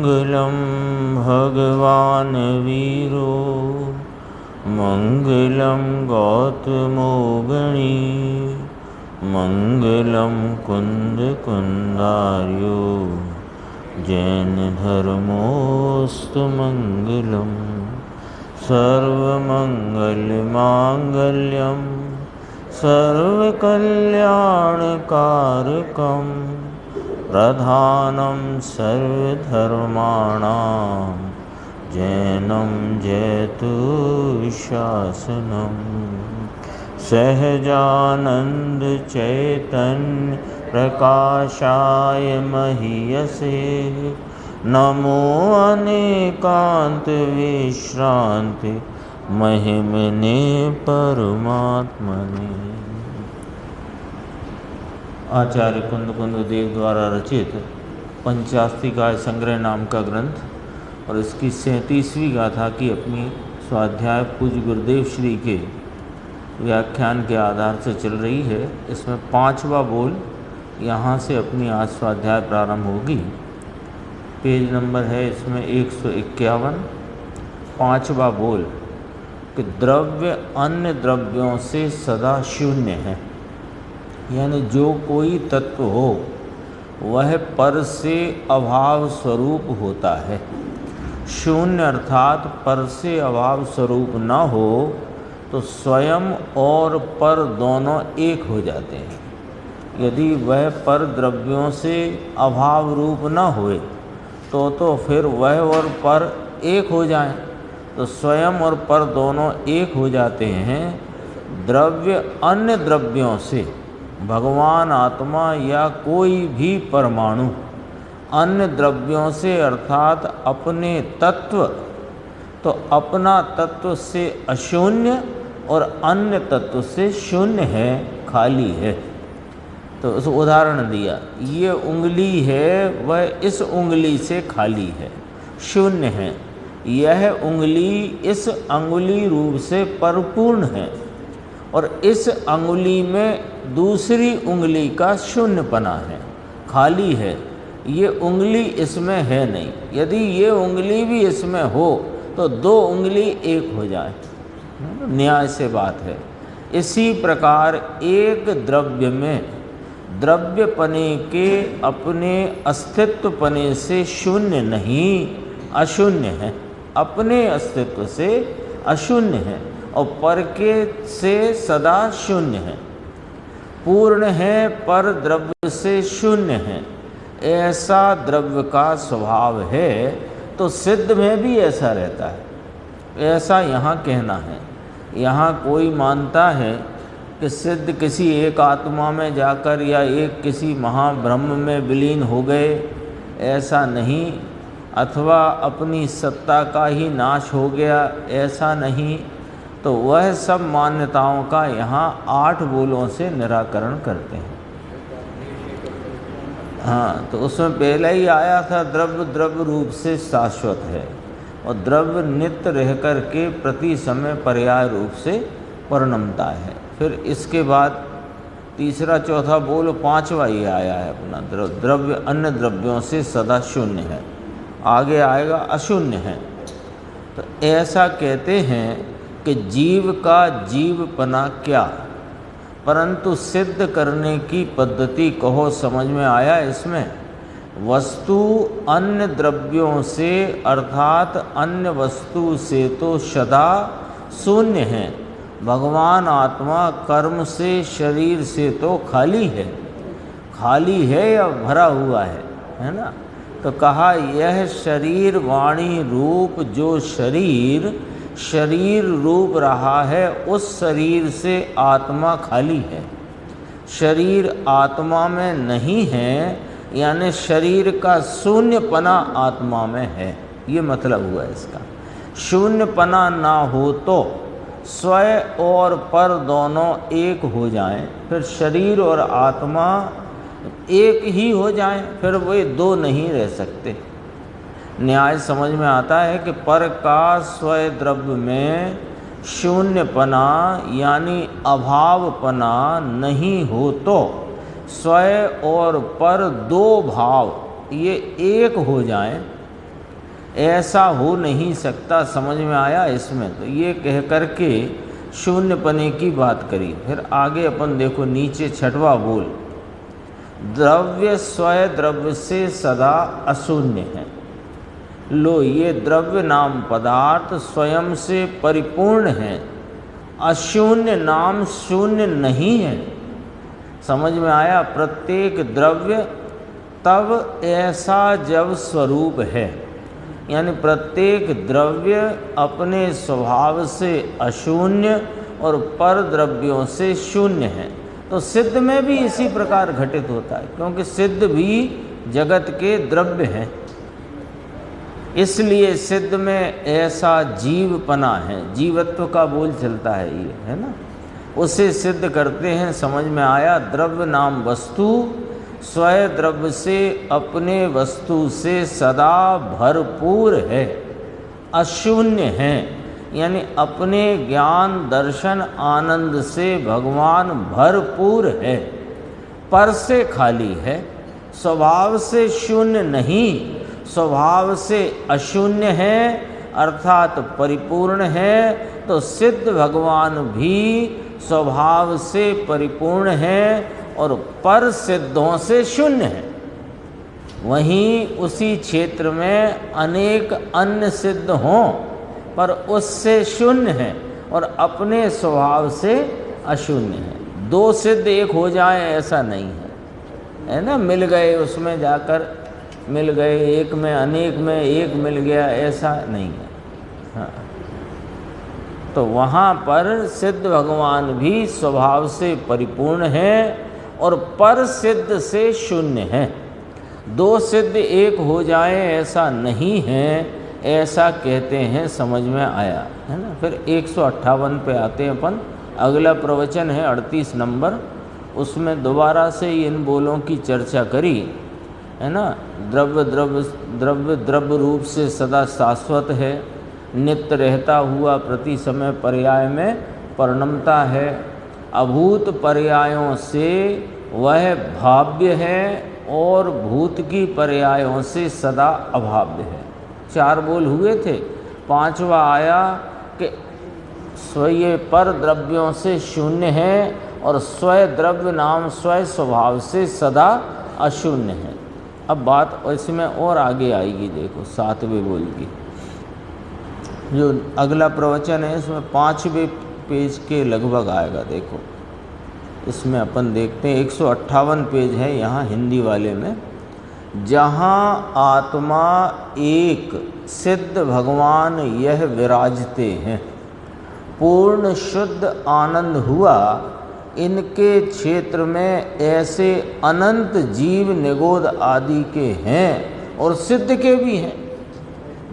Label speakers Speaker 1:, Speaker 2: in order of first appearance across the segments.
Speaker 1: मङ्गलं भगवान् वीरो मङ्गलं गौतमो गणी मङ्गलं कुन्दकुन्दार्यो जैनधर्मोऽस्तु मङ्गलं सर्वमङ्गलमाङ्गल्यं सर्वकल्याणकारकं प्रधानं सर्वधर्माणां जैनं जयतु शासनं सहजानंद चैतन्य प्रकाशाय महीयसे नमो अनेकांत विश्रांति महिमने परमात्मने। आचार्य कुंद देव द्वारा रचित पंचास्तिकाय संग्रह नाम का ग्रंथ और इसकी 37वीं गाथा की अपनी स्वाध्याय पूज्य गुरुदेव श्री के व्याख्यान के आधार से चल रही है। इसमें 5वां बोल यहाँ से अपनी आज स्वाध्याय प्रारंभ होगी। पेज नंबर है इसमें 151। 5वां बोल कि द्रव्य अन्य द्रव्यों से सदा शून्य है, यानी जो कोई तत्व हो वह पर से अभाव स्वरूप होता है। शून्य अर्थात पर से अभाव स्वरूप न हो तो स्वयं और पर दोनों एक हो जाते हैं। यदि वह पर द्रव्यों से अभाव रूप न होए तो फिर वह और पर एक हो जाएं, तो स्वयं और पर दोनों एक हो जाते हैं। द्रव्य अन्य द्रव्यों से, भगवान आत्मा या कोई भी परमाणु अन्य द्रव्यों से अर्थात अपने तत्व, तो अपना तत्व से अशून्य और अन्य तत्व से शून्य है, खाली है। तो उस उदाहरण दिया, ये उंगली है वह इस उंगली से खाली है, शून्य है। यह उंगली इस अंगुली रूप से परिपूर्ण है और इस अंगुली में दूसरी उंगली का शून्यपना है, खाली है। ये उंगली इसमें है नहीं। यदि ये उंगली भी इसमें हो तो दो उंगली एक हो जाए, न्याय से बात है। इसी प्रकार एक द्रव्य में द्रव्यपने के अपने अस्तित्वपने से शून्य नहीं, अशून्य है। अपने अस्तित्व से अशून्य है और पर के से सदा शून्य है। पूर्ण है पर द्रव्य से शून्य है, ऐसा द्रव्य का स्वभाव है। तो सिद्ध में भी ऐसा रहता है, ऐसा यहाँ कहना है। यहाँ कोई मानता है कि सिद्ध किसी एक आत्मा में जाकर या एक किसी महाब्रह्म में विलीन हो गए, ऐसा नहीं। अथवा अपनी सत्ता का ही नाश हो गया, ऐसा नहीं। तो वह सब मान्यताओं का यहाँ 8 बोलों से निराकरण करते हैं। हाँ, तो उसमें पहले ही आया था द्रव्य रूप से शाश्वत है और द्रव्य नित्य रह कर के प्रति समय पर्याय रूप से परिणमता है। फिर इसके बाद तीसरा चौथा बोल 5वां ही आया है अपना, द्रव्य अन्य द्रव्यों से सदा शून्य है। आगे आएगा अशून्य है। तो ऐसा कहते हैं कि जीव का जीवपना क्या, परंतु सिद्ध करने की पद्धति कहो समझ में आया। इसमें वस्तु अन्य द्रव्यों से अर्थात अन्य वस्तु से तो सदा शून्य है। भगवान आत्मा कर्म से शरीर से तो खाली है। खाली है या भरा हुआ है ना। तो कहा यह शरीर वाणी रूप जो शरीर रूप रहा है, उस शरीर से आत्मा खाली है। शरीर आत्मा में नहीं है, यानी शरीर का शून्यपना आत्मा में है, ये मतलब हुआ इसका। शून्यपना ना हो तो स्वयं और पर दोनों एक हो जाएं, फिर शरीर और आत्मा एक ही हो जाएं, फिर वे दो नहीं रह सकते। न्याय समझ में आता है कि पर का स्वयं द्रव्य में शून्यपना यानी अभावपना नहीं हो तो स्वयं और पर दो भाव ये एक हो जाएं, ऐसा हो नहीं सकता। समझ में आया इसमें? तो ये कह करके शून्यपने की बात करी। फिर आगे अपन देखो नीचे छठवां बोल, द्रव्य स्वयं द्रव्य से सदा अशून्य है। लो, ये द्रव्य नाम पदार्थ स्वयं से परिपूर्ण है, अशून्य नाम शून्य नहीं है। समझ में आया? प्रत्येक द्रव्य तब ऐसा जब स्वरूप है, यानी प्रत्येक द्रव्य अपने स्वभाव से अशून्य और पर द्रव्यों से शून्य है। तो सिद्ध में भी इसी प्रकार घटित होता है, क्योंकि सिद्ध भी जगत के द्रव्य हैं। इसलिए सिद्ध में ऐसा जीवपना है, जीवत्व का बोल चलता है, ये है ना, उसे सिद्ध करते हैं। समझ में आया? द्रव्य नाम वस्तु स्वयं द्रव्य से अपने वस्तु से सदा भरपूर है, अशून्य है, यानी अपने ज्ञान दर्शन आनंद से भगवान भरपूर है, पर से खाली है, स्वभाव से शून्य नहीं, स्वभाव से अशून्य है, अर्थात परिपूर्ण है। तो सिद्ध भगवान भी स्वभाव से परिपूर्ण है और पर सिद्धों से शून्य है। वहीं उसी क्षेत्र में अनेक अन्य सिद्ध हों पर उससे शून्य है और अपने स्वभाव से अशून्य है। दो सिद्ध एक हो जाए ऐसा नहीं है ना, मिल गए उसमें जाकर मिल गए, एक में अनेक में एक मिल गया, ऐसा नहीं है। हाँ, तो वहाँ पर सिद्ध भगवान भी स्वभाव से परिपूर्ण है और पर सिद्ध से शून्य है। दो सिद्ध एक हो जाए ऐसा नहीं है, ऐसा कहते हैं। समझ में आया है ना? फिर 158 पे आते हैं अपन। अगला प्रवचन है 38 नंबर, उसमें दोबारा से इन बोलों की चर्चा करी है ना। द्रव्य द्रव्य द्रव्य द्रव्य रूप से सदा शाश्वत है, नित्य रहता हुआ प्रति समय पर्याय में परिणमता है, अभूत पर्यायों से वह भाव्य है और भूत की पर्यायों से सदा अभाव्य है। चार बोल हुए थे। पांचवा आया कि स्वयं पर द्रव्यों से शून्य है और स्वयं द्रव्य नाम स्वयं स्वभाव से सदा अशून्य है। अब बात इसमें और आगे आएगी, देखो 7वें बोल की जो अगला प्रवचन है, इसमें 5वें पेज के लगभग आएगा। देखो इसमें अपन देखते हैं 158 पेज है यहाँ हिंदी वाले में। जहाँ आत्मा एक सिद्ध भगवान यह विराजते हैं, पूर्ण शुद्ध आनंद हुआ, इनके क्षेत्र में ऐसे अनंत जीव निगोद आदि के हैं और सिद्ध के भी हैं।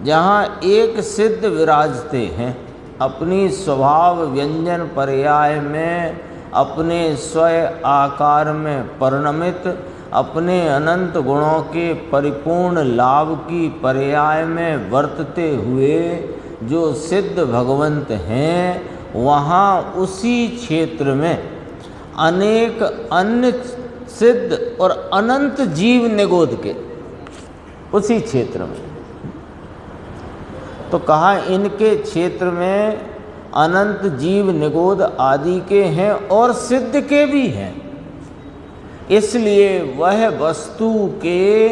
Speaker 1: जहाँ एक सिद्ध विराजते हैं, अपनी स्वभाव व्यंजन पर्याय में अपने स्वयं आकार में परिणमित, अपने अनंत गुणों के परिपूर्ण लाभ की पर्याय में वर्तते हुए जो सिद्ध भगवंत हैं, वहाँ उसी क्षेत्र में अनेक अन्य सिद्ध और अनंत जीव निगोद के, उसी क्षेत्र में। तो कहा इनके क्षेत्र में अनंत जीव निगोद आदि के हैं और सिद्ध के भी हैं। इसलिए वह वस्तु के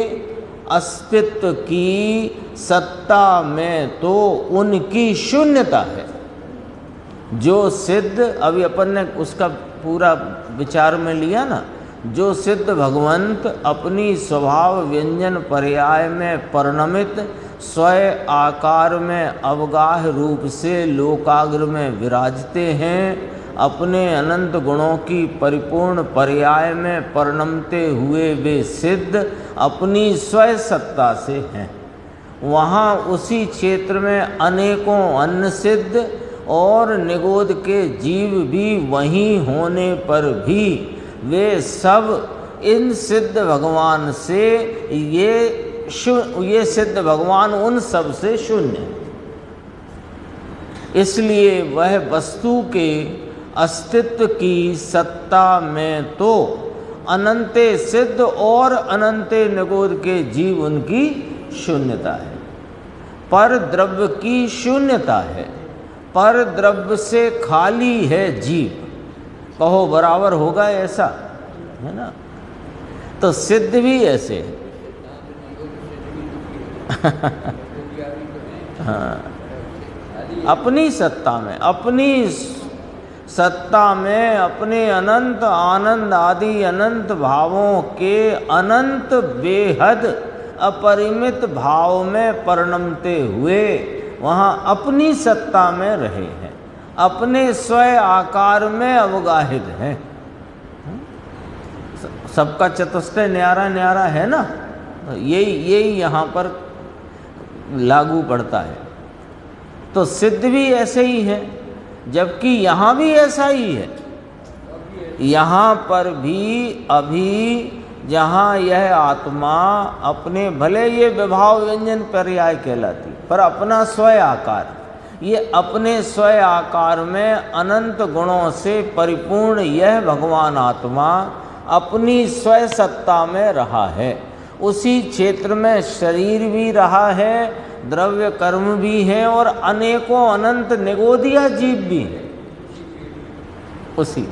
Speaker 1: अस्तित्व की सत्ता में तो उनकी शून्यता है। जो सिद्ध, अभी अपन ने उसका पूरा विचार में लिया ना, जो सिद्ध भगवंत अपनी स्वभाव व्यंजन पर्याय में परिणमित स्वयं आकार में अवगाह रूप से लोकाग्र में विराजते हैं, अपने अनंत गुणों की परिपूर्ण पर्याय में परिणमते हुए वे सिद्ध अपनी स्वयं सत्ता से हैं। वहाँ उसी क्षेत्र में अनेकों अन्य सिद्ध और निगोद के जीव भी वहीं होने पर भी वे सब इन सिद्ध भगवान से ये सिद्ध भगवान उन सब से शून्य है। इसलिए वह वस्तु के अस्तित्व की सत्ता में तो अनंते सिद्ध और अनंते निगोद के जीव उनकी शून्यता है। पर द्रव्य की शून्यता है, पर द्रव्य से खाली है जीव। कहो बराबर होगा ऐसा, है ना? तो सिद्ध भी ऐसे है। हाँ, अपनी सत्ता में, अपनी सत्ता में, अपने अनंत आनंद आदि अनंत भावों के अनंत बेहद अपरिमित भाव में परिणमते हुए वहाँ अपनी सत्ता में रहे हैं, अपने स्वयं आकार में अवगाहित हैं। सबका चतुष्टय न्यारा न्यारा है ना, यही यहाँ पर लागू पड़ता है। तो सिद्ध भी ऐसे ही है, जबकि यहाँ भी ऐसा ही है। यहाँ पर भी अभी जहाँ यह आत्मा अपने, भले ये विभाव व्यंजन पर्याय कहलाती, पर अपना स्वयं आकार, ये अपने स्वयं आकार में अनंत गुणों से परिपूर्ण यह भगवान आत्मा अपनी स्वयं सत्ता में रहा है। उसी क्षेत्र में शरीर भी रहा है, द्रव्य कर्म भी हैं और अनेकों अनंत निगोदिया जीव भी हैं उसी।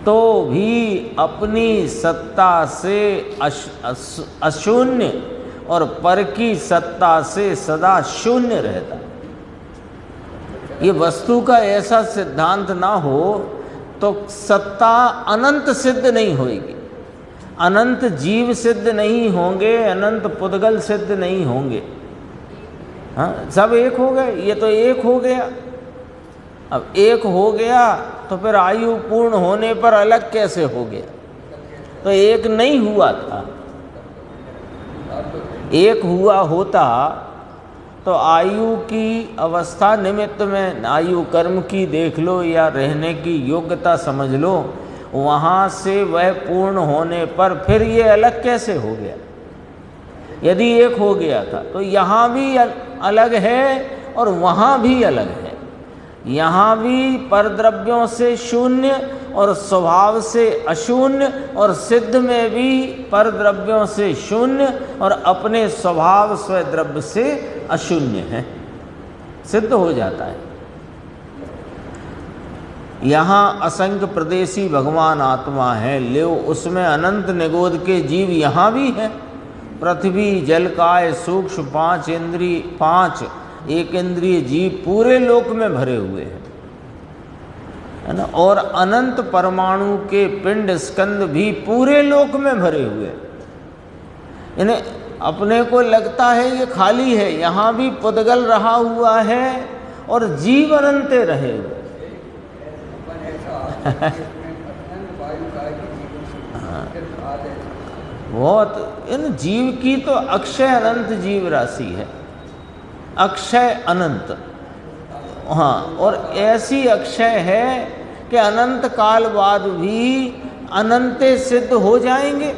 Speaker 1: तो भी अपनी सत्ता से अशून्य और पर की सत्ता से सदा शून्य रहता। ये वस्तु का ऐसा सिद्धांत ना हो तो सत्ता अनंत सिद्ध नहीं होगी, अनंत जीव सिद्ध नहीं होंगे, अनंत पुद्गल सिद्ध नहीं होंगे। हाँ, सब एक हो गए, ये तो एक हो गया। अब एक हो गया तो फिर आयु पूर्ण होने पर अलग कैसे हो गया? तो एक नहीं हुआ था। एक हुआ होता तो आयु की अवस्था निमित्त में, आयु कर्म की देख लो या रहने की योग्यता समझ लो, वहाँ से वह पूर्ण होने पर फिर ये अलग कैसे हो गया? यदि एक हो गया था तो यहाँ भी अलग है और वहाँ भी अलग है। यहाँ भी परद्रव्यों से शून्य और स्वभाव से अशून्य, और सिद्ध में भी परद्रव्यों से शून्य और अपने स्वभाव स्वद्रव्य से अशून्य है, सिद्ध हो जाता है। यहाँ असंख्य प्रदेशी भगवान आत्मा है, ले उसमें अनंत निगोद के जीव यहाँ भी हैं। पृथ्वी जलकाय सूक्ष्म पांच एक इंद्रिय जीव पूरे लोक में भरे हुए हैं, है ना? और अनंत परमाणु के पिंड स्कंद भी पूरे लोक में भरे हुए। इन्हें अपने को लगता है ये खाली है, यहाँ भी पुद्गल रहा हुआ है और जीव अनंते रहे हुए। बहुत, इन जीव की तो अक्षय अनंत जीव राशि है, अक्षय अनंत। हाँ, और ऐसी अक्षय है कि अनंत काल बाद भी अनंते सिद्ध हो जाएंगे।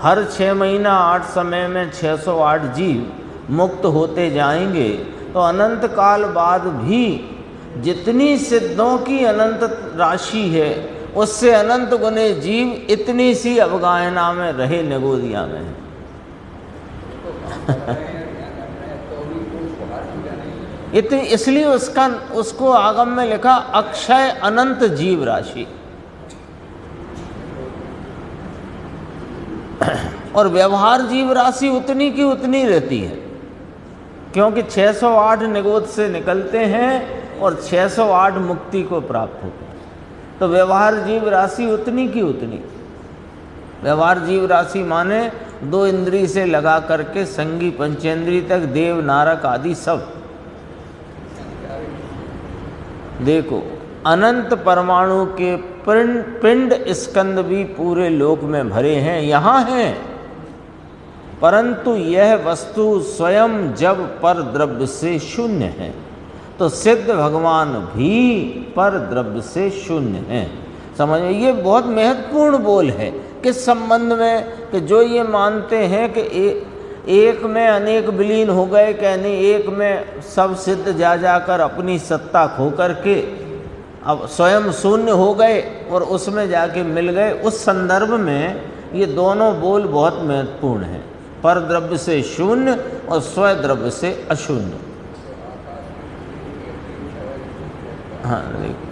Speaker 1: हर 6 महीना 8 समय में 608 जीव मुक्त होते जाएंगे, तो अनंत काल बाद भी जितनी सिद्धों की अनंत राशि है उससे अनंत गुने जीव इतनी सी अवगाहना में रहे, निगोदिया में। इतनी, इसलिए उसको आगम में लिखा अक्षय अनंत जीव राशि। और व्यवहार जीव राशि उतनी की उतनी रहती है, क्योंकि 608 निगोद से निकलते हैं और 608 मुक्ति को प्राप्त होते हैं। तो व्यवहार जीव राशि उतनी की उतनी। व्यवहार जीव राशि माने 2 इंद्रिय से लगा करके संगी पंचेंद्रिय तक, देव नारक आदि सब। देखो, अनंत परमाणु के पिंड स्कंद भी पूरे लोक में भरे हैं, यहाँ हैं, परंतु यह वस्तु स्वयं जब पर द्रव्य से शून्य है, तो सिद्ध भगवान भी पर द्रव्य से शून्य हैं। समझ, ये बहुत महत्वपूर्ण बोल है। किस संबंध में? कि जो ये मानते हैं कि एक में अनेक विलीन हो गए, कहने एक में सब सिद्ध जा जाकर अपनी सत्ता खो करके अब स्वयं शून्य हो गए और उसमें जाके मिल गए। उस संदर्भ में ये दोनों बोल बहुत महत्वपूर्ण हैं। पर द्रव्य से शून्य और स्वय द्रव्य से अशून्य। हाँ देखो,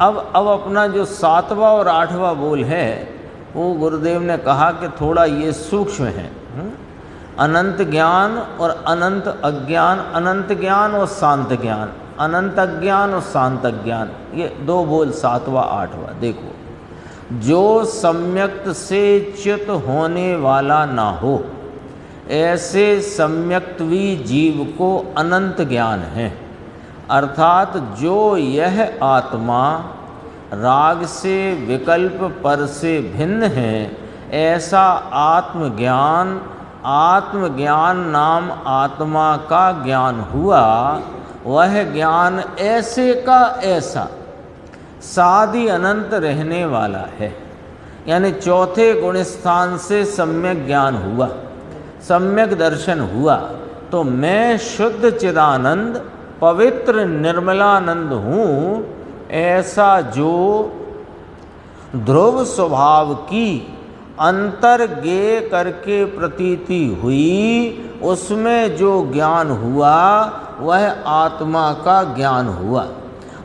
Speaker 1: अब अपना जो 7वां और 8वां बोल है वो गुरुदेव ने कहा कि थोड़ा ये सूक्ष्म है। अनंत ज्ञान और अनंत अज्ञान, अनंत ज्ञान और शांत ज्ञान, अनंत अज्ञान और शांत ज्ञान, ये 2 बोल 7वां 8वां। देखो, जो सम्यक्त से च्युत होने वाला ना हो ऐसे सम्यक्तवी जीव को अनंत ज्ञान है। अर्थात जो यह आत्मा राग से विकल्प पर से भिन्न है, ऐसा आत्मज्ञान, आत्मज्ञान नाम आत्मा का ज्ञान हुआ। वह ज्ञान ऐसे का ऐसा सादि अनंत रहने वाला है। यानी चौथे गुण स्थान से सम्यक ज्ञान हुआ, सम्यक दर्शन हुआ, तो मैं शुद्ध चिदानंद पवित्र निर्मलानंद हूँ, ऐसा जो ध्रुव स्वभाव की अंतर्ज्ञेय करके प्रतीति हुई, उसमें जो ज्ञान हुआ वह आत्मा का ज्ञान हुआ।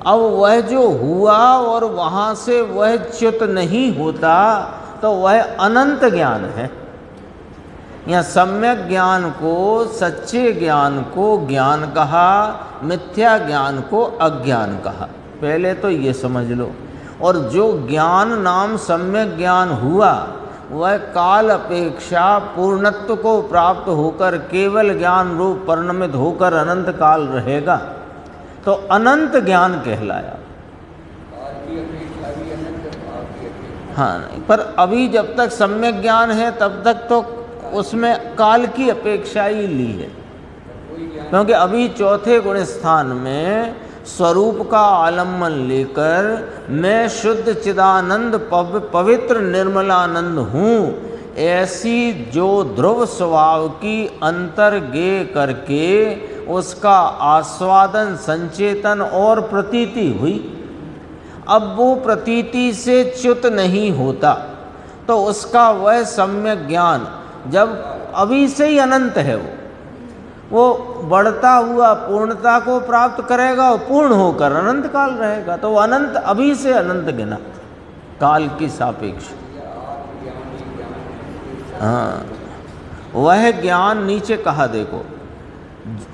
Speaker 1: अब वह जो हुआ और वहाँ से वह च्युत नहीं होता, तो वह अनंत ज्ञान है। यहाँ सम्यक ज्ञान को, सच्चे ज्ञान को ज्ञान कहा, मिथ्या ज्ञान को अज्ञान कहा। पहले तो ये समझ लो। और जो ज्ञान नाम सम्यक ज्ञान हुआ वह काल अपेक्षा पूर्णत्व को प्राप्त होकर केवल ज्ञान रूप परिणमित होकर अनंत काल रहेगा, तो अनंत ज्ञान कहलाया। हाँ, पर अभी जब तक सम्यक ज्ञान है तब तक तो उसमें काल की अपेक्षा ही ली है, क्योंकि अभी चौथे गुण स्थान में स्वरूप का आलम्बन लेकर मैं शुद्ध चिदानंद पवित्र निर्मलानंद हूँ, ऐसी जो ध्रुव स्वभाव की अंतर्ज्ञेय करके उसका आस्वादन, संचेतन और प्रतीति हुई। अब वो प्रतीति से च्युत नहीं होता, तो उसका वह सम्यक ज्ञान जब अभी से ही अनंत है, वो बढ़ता हुआ पूर्णता को प्राप्त करेगा और पूर्ण होकर अनंत काल रहेगा। तो वो अनंत अभी से अनंत गिना काल की सापेक्ष। हाँ, वह ज्ञान नीचे कहा देखो,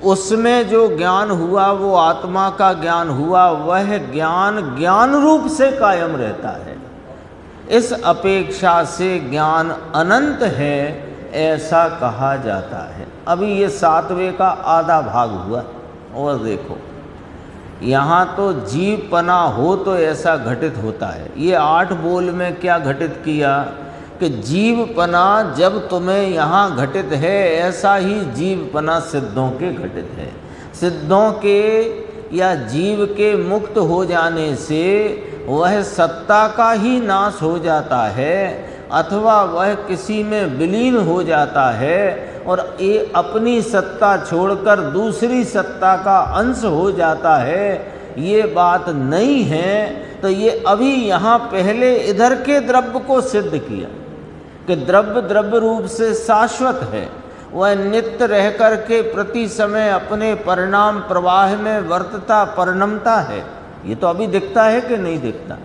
Speaker 1: उसमें जो ज्ञान हुआ वो आत्मा का ज्ञान हुआ, वह ज्ञान ज्ञान रूप से कायम रहता है। इस अपेक्षा से ज्ञान अनंत है, ऐसा कहा जाता है। अभी ये 7वें का आधा भाग हुआ। और देखो, यहाँ तो जीवपना हो तो ऐसा घटित होता है। ये 8 बोल में क्या घटित किया कि जीवपना जब तुम्हें यहाँ घटित है, ऐसा ही जीवपना सिद्धों के घटित है। सिद्धों के या जीव के मुक्त हो जाने से वह सत्ता का ही नाश हो जाता है, अथवा वह किसी में विलीन हो जाता है और ये अपनी सत्ता छोड़कर दूसरी सत्ता का अंश हो जाता है। ये बात नहीं है। तो ये अभी यहाँ पहले इधर के द्रव्य को सिद्ध किया कि द्रव्य द्रव्य रूप से शाश्वत है, वह नित्य रह कर के प्रति समय अपने परिणाम प्रवाह में वर्तता परिणमता है। ये तो अभी दिखता है कि नहीं दिखता?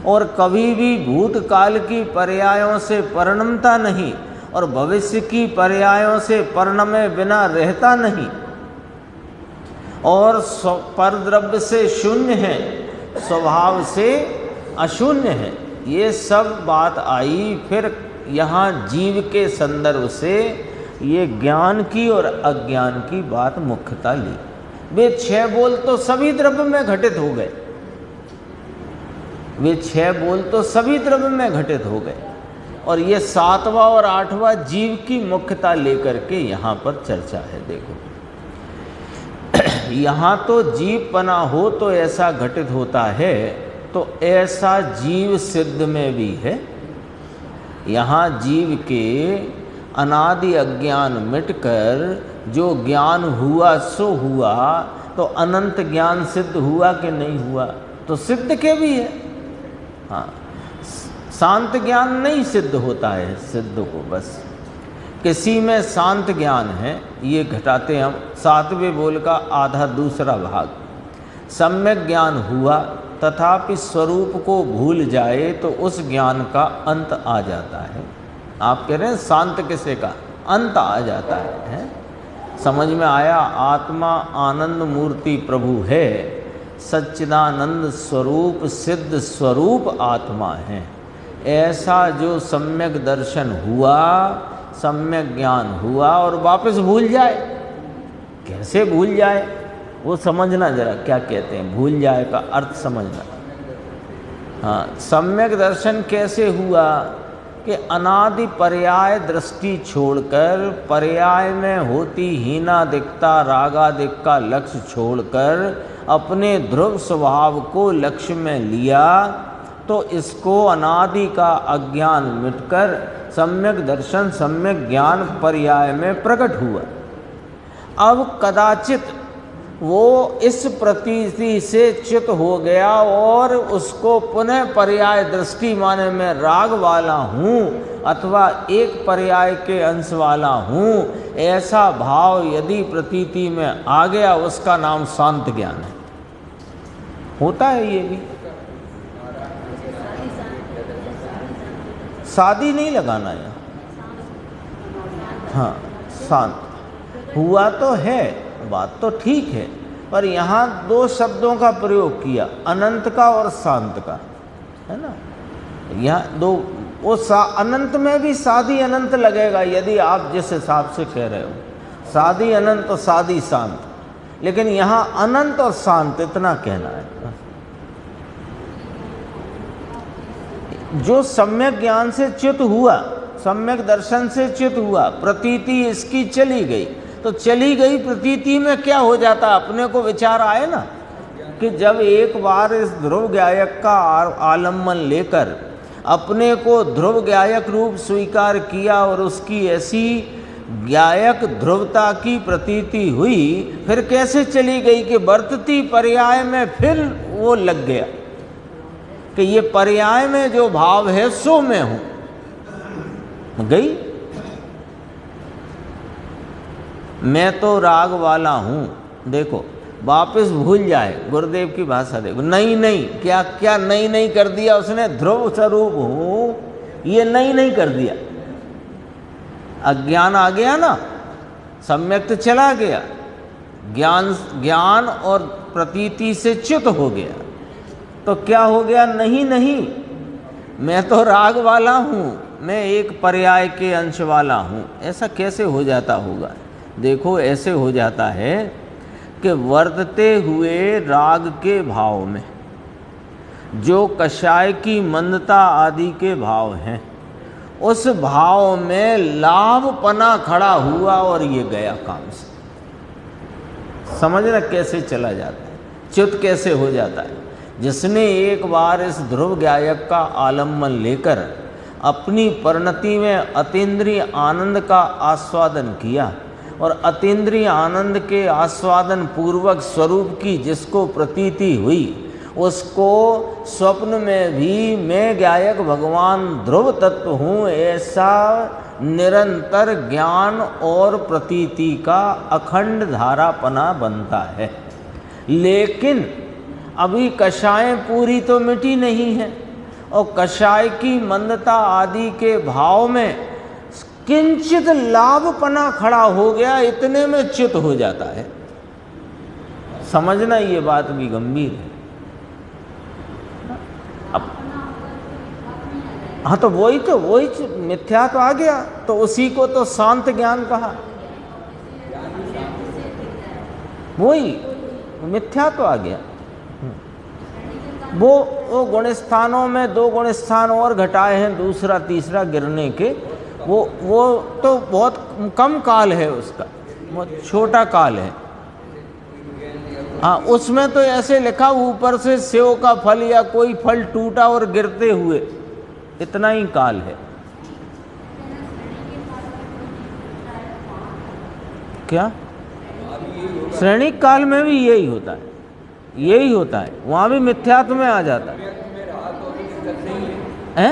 Speaker 1: और कभी भी भूतकाल की पर्यायों से परिणमता नहीं और भविष्य की पर्यायों से परिणमे बिना रहता नहीं, और परद्रव्य से शून्य है, स्वभाव से अशून्य है। ये सब बात आई। फिर यहाँ जीव के संदर्भ से ये ज्ञान की और अज्ञान की बात मुख्यता ली। वे 6 बोल तो सभी द्रव्य में घटित हो गए, वे 6 बोल तो सभी द्रव्य में घटित हो गए, और ये 7वां और 8वां जीव की मुख्यता लेकर के यहाँ पर चर्चा है। देखो, यहाँ तो जीवपना हो तो ऐसा घटित होता है, तो ऐसा जीव सिद्ध में भी है। यहाँ जीव के अनादि अज्ञान मिटकर जो ज्ञान हुआ सो हुआ, तो अनंत ज्ञान सिद्ध हुआ कि नहीं हुआ? तो सिद्ध के भी है। हाँ, शांत ज्ञान नहीं सिद्ध होता है सिद्ध को, बस किसी में शांत ज्ञान है, ये घटाते हम 7वें बोल का आधा दूसरा भाग। सम्यक ज्ञान हुआ तथापि स्वरूप को भूल जाए तो उस ज्ञान का अंत आ जाता है। आप कह रहे हैं शांत किसे का अंत आ जाता है? समझ में आया? आत्मा आनंद मूर्ति प्रभु है, सच्चिदानंद स्वरूप सिद्ध स्वरूप आत्मा है। ऐसा जो सम्यक दर्शन हुआ, सम्यक ज्ञान हुआ और वापस भूल जाए, कैसे भूल जाए वो समझना जरा, क्या कहते हैं भूल जाए का अर्थ समझना। हाँ, सम्यक दर्शन कैसे हुआ कि अनादि पर्याय दृष्टि छोड़कर, पर्याय में होती हीनादिकता रागादिक का लक्ष्य छोड़कर अपने ध्रुव स्वभाव को लक्ष्य में लिया, तो इसको अनादि का अज्ञान मिटकर सम्यक दर्शन सम्यक ज्ञान पर्याय में प्रकट हुआ। अब कदाचित वो इस प्रतीति से च्युत हो गया और उसको पुनः पर्याय दृष्टि माने में राग वाला हूँ अथवा एक पर्याय के अंश वाला हूँ, ऐसा भाव यदि प्रतीति में आ गया, उसका नाम शांत ज्ञान है। होता है ये भी। शादी नहीं लगाना है। हाँ, शांत हुआ तो है, बात तो ठीक है, पर यहाँ दो शब्दों का प्रयोग किया, अनंत का और शांत का, है ना। यहाँ दो, वो अनंत में भी शादी अनंत लगेगा यदि आप जिस हिसाब से कह रहे हो, शादी अनंत और शादी शांत, लेकिन यहाँ अनंत और शांत इतना कहना है। जो सम्यक ज्ञान से च्युत हुआ, सम्यक दर्शन से च्युत हुआ, प्रतीति इसकी चली गई, तो चली गई प्रतीति में क्या हो जाता, अपने को विचार आए ना कि जब एक बार इस ध्रुव गायक का आलम्बन लेकर अपने को ध्रुव गायक रूप स्वीकार किया और उसकी ऐसी गायक ध्रुवता की प्रतीति हुई, फिर कैसे चली गई कि वर्तती पर्याय में फिर वो लग गया कि ये पर्याय में जो भाव है सो मैं हूं। गई, मैं तो राग वाला हूं। देखो वापस भूल जाए, गुरुदेव की भाषा देखो, नहीं नहीं, क्या क्या नहीं नहीं कर दिया उसने, ध्रुव स्वरूप हूं ये नहीं नहीं कर दिया। अज्ञान आ गया ना, सम्यक तो चला गया, ज्ञान और प्रतीति से च्युत हो गया, तो क्या हो गया, नहीं नहीं, मैं तो राग वाला हूँ, मैं एक पर्याय के अंश वाला हूँ। ऐसा कैसे हो जाता होगा? देखो ऐसे हो जाता है कि वर्तते हुए राग के भाव में जो कषाय की मंदता आदि के भाव हैं, उस भाव में लाभपना खड़ा हुआ और ये गया काम से। समझना कैसे चला जाता है, च्युत कैसे हो जाता है। जिसने एक बार इस ध्रुव गायक का आलम्बन लेकर अपनी परिणति में अतीन्द्रिय आनंद का आस्वादन किया और अतीन्द्रिय आनंद के आस्वादन पूर्वक स्वरूप की जिसको प्रतीति हुई, उसको स्वप्न में भी मैं गायक भगवान ध्रुव तत्व हूँ ऐसा निरंतर ज्ञान और प्रतीति का अखंड धारापना बनता है। लेकिन अभी कषाय पूरी तो मिटी नहीं है और कषाय की मंदता आदि के भाव में किंचित लाभपना खड़ा हो गया, इतने में च्युत हो जाता है। समझना ये बात भी गंभीर है। अब हाँ, तो वही मिथ्या तो आ गया, तो उसी को तो शांत ज्ञान कहा। वही मिथ्या तो आ गया। वो गुण स्थानों में 2 गुण स्थान और घटाए हैं, दूसरा तीसरा गिरने के, वो तो बहुत कम काल है उसका, बहुत छोटा काल है। हाँ, उसमें तो ऐसे लिखा ऊपर से सेव का फल या कोई फल टूटा और गिरते हुए, इतना ही काल है। क्या श्रेणी काल में भी यही होता है, यही होता है, वहाँ भी मिथ्यात्व में आ जाता है।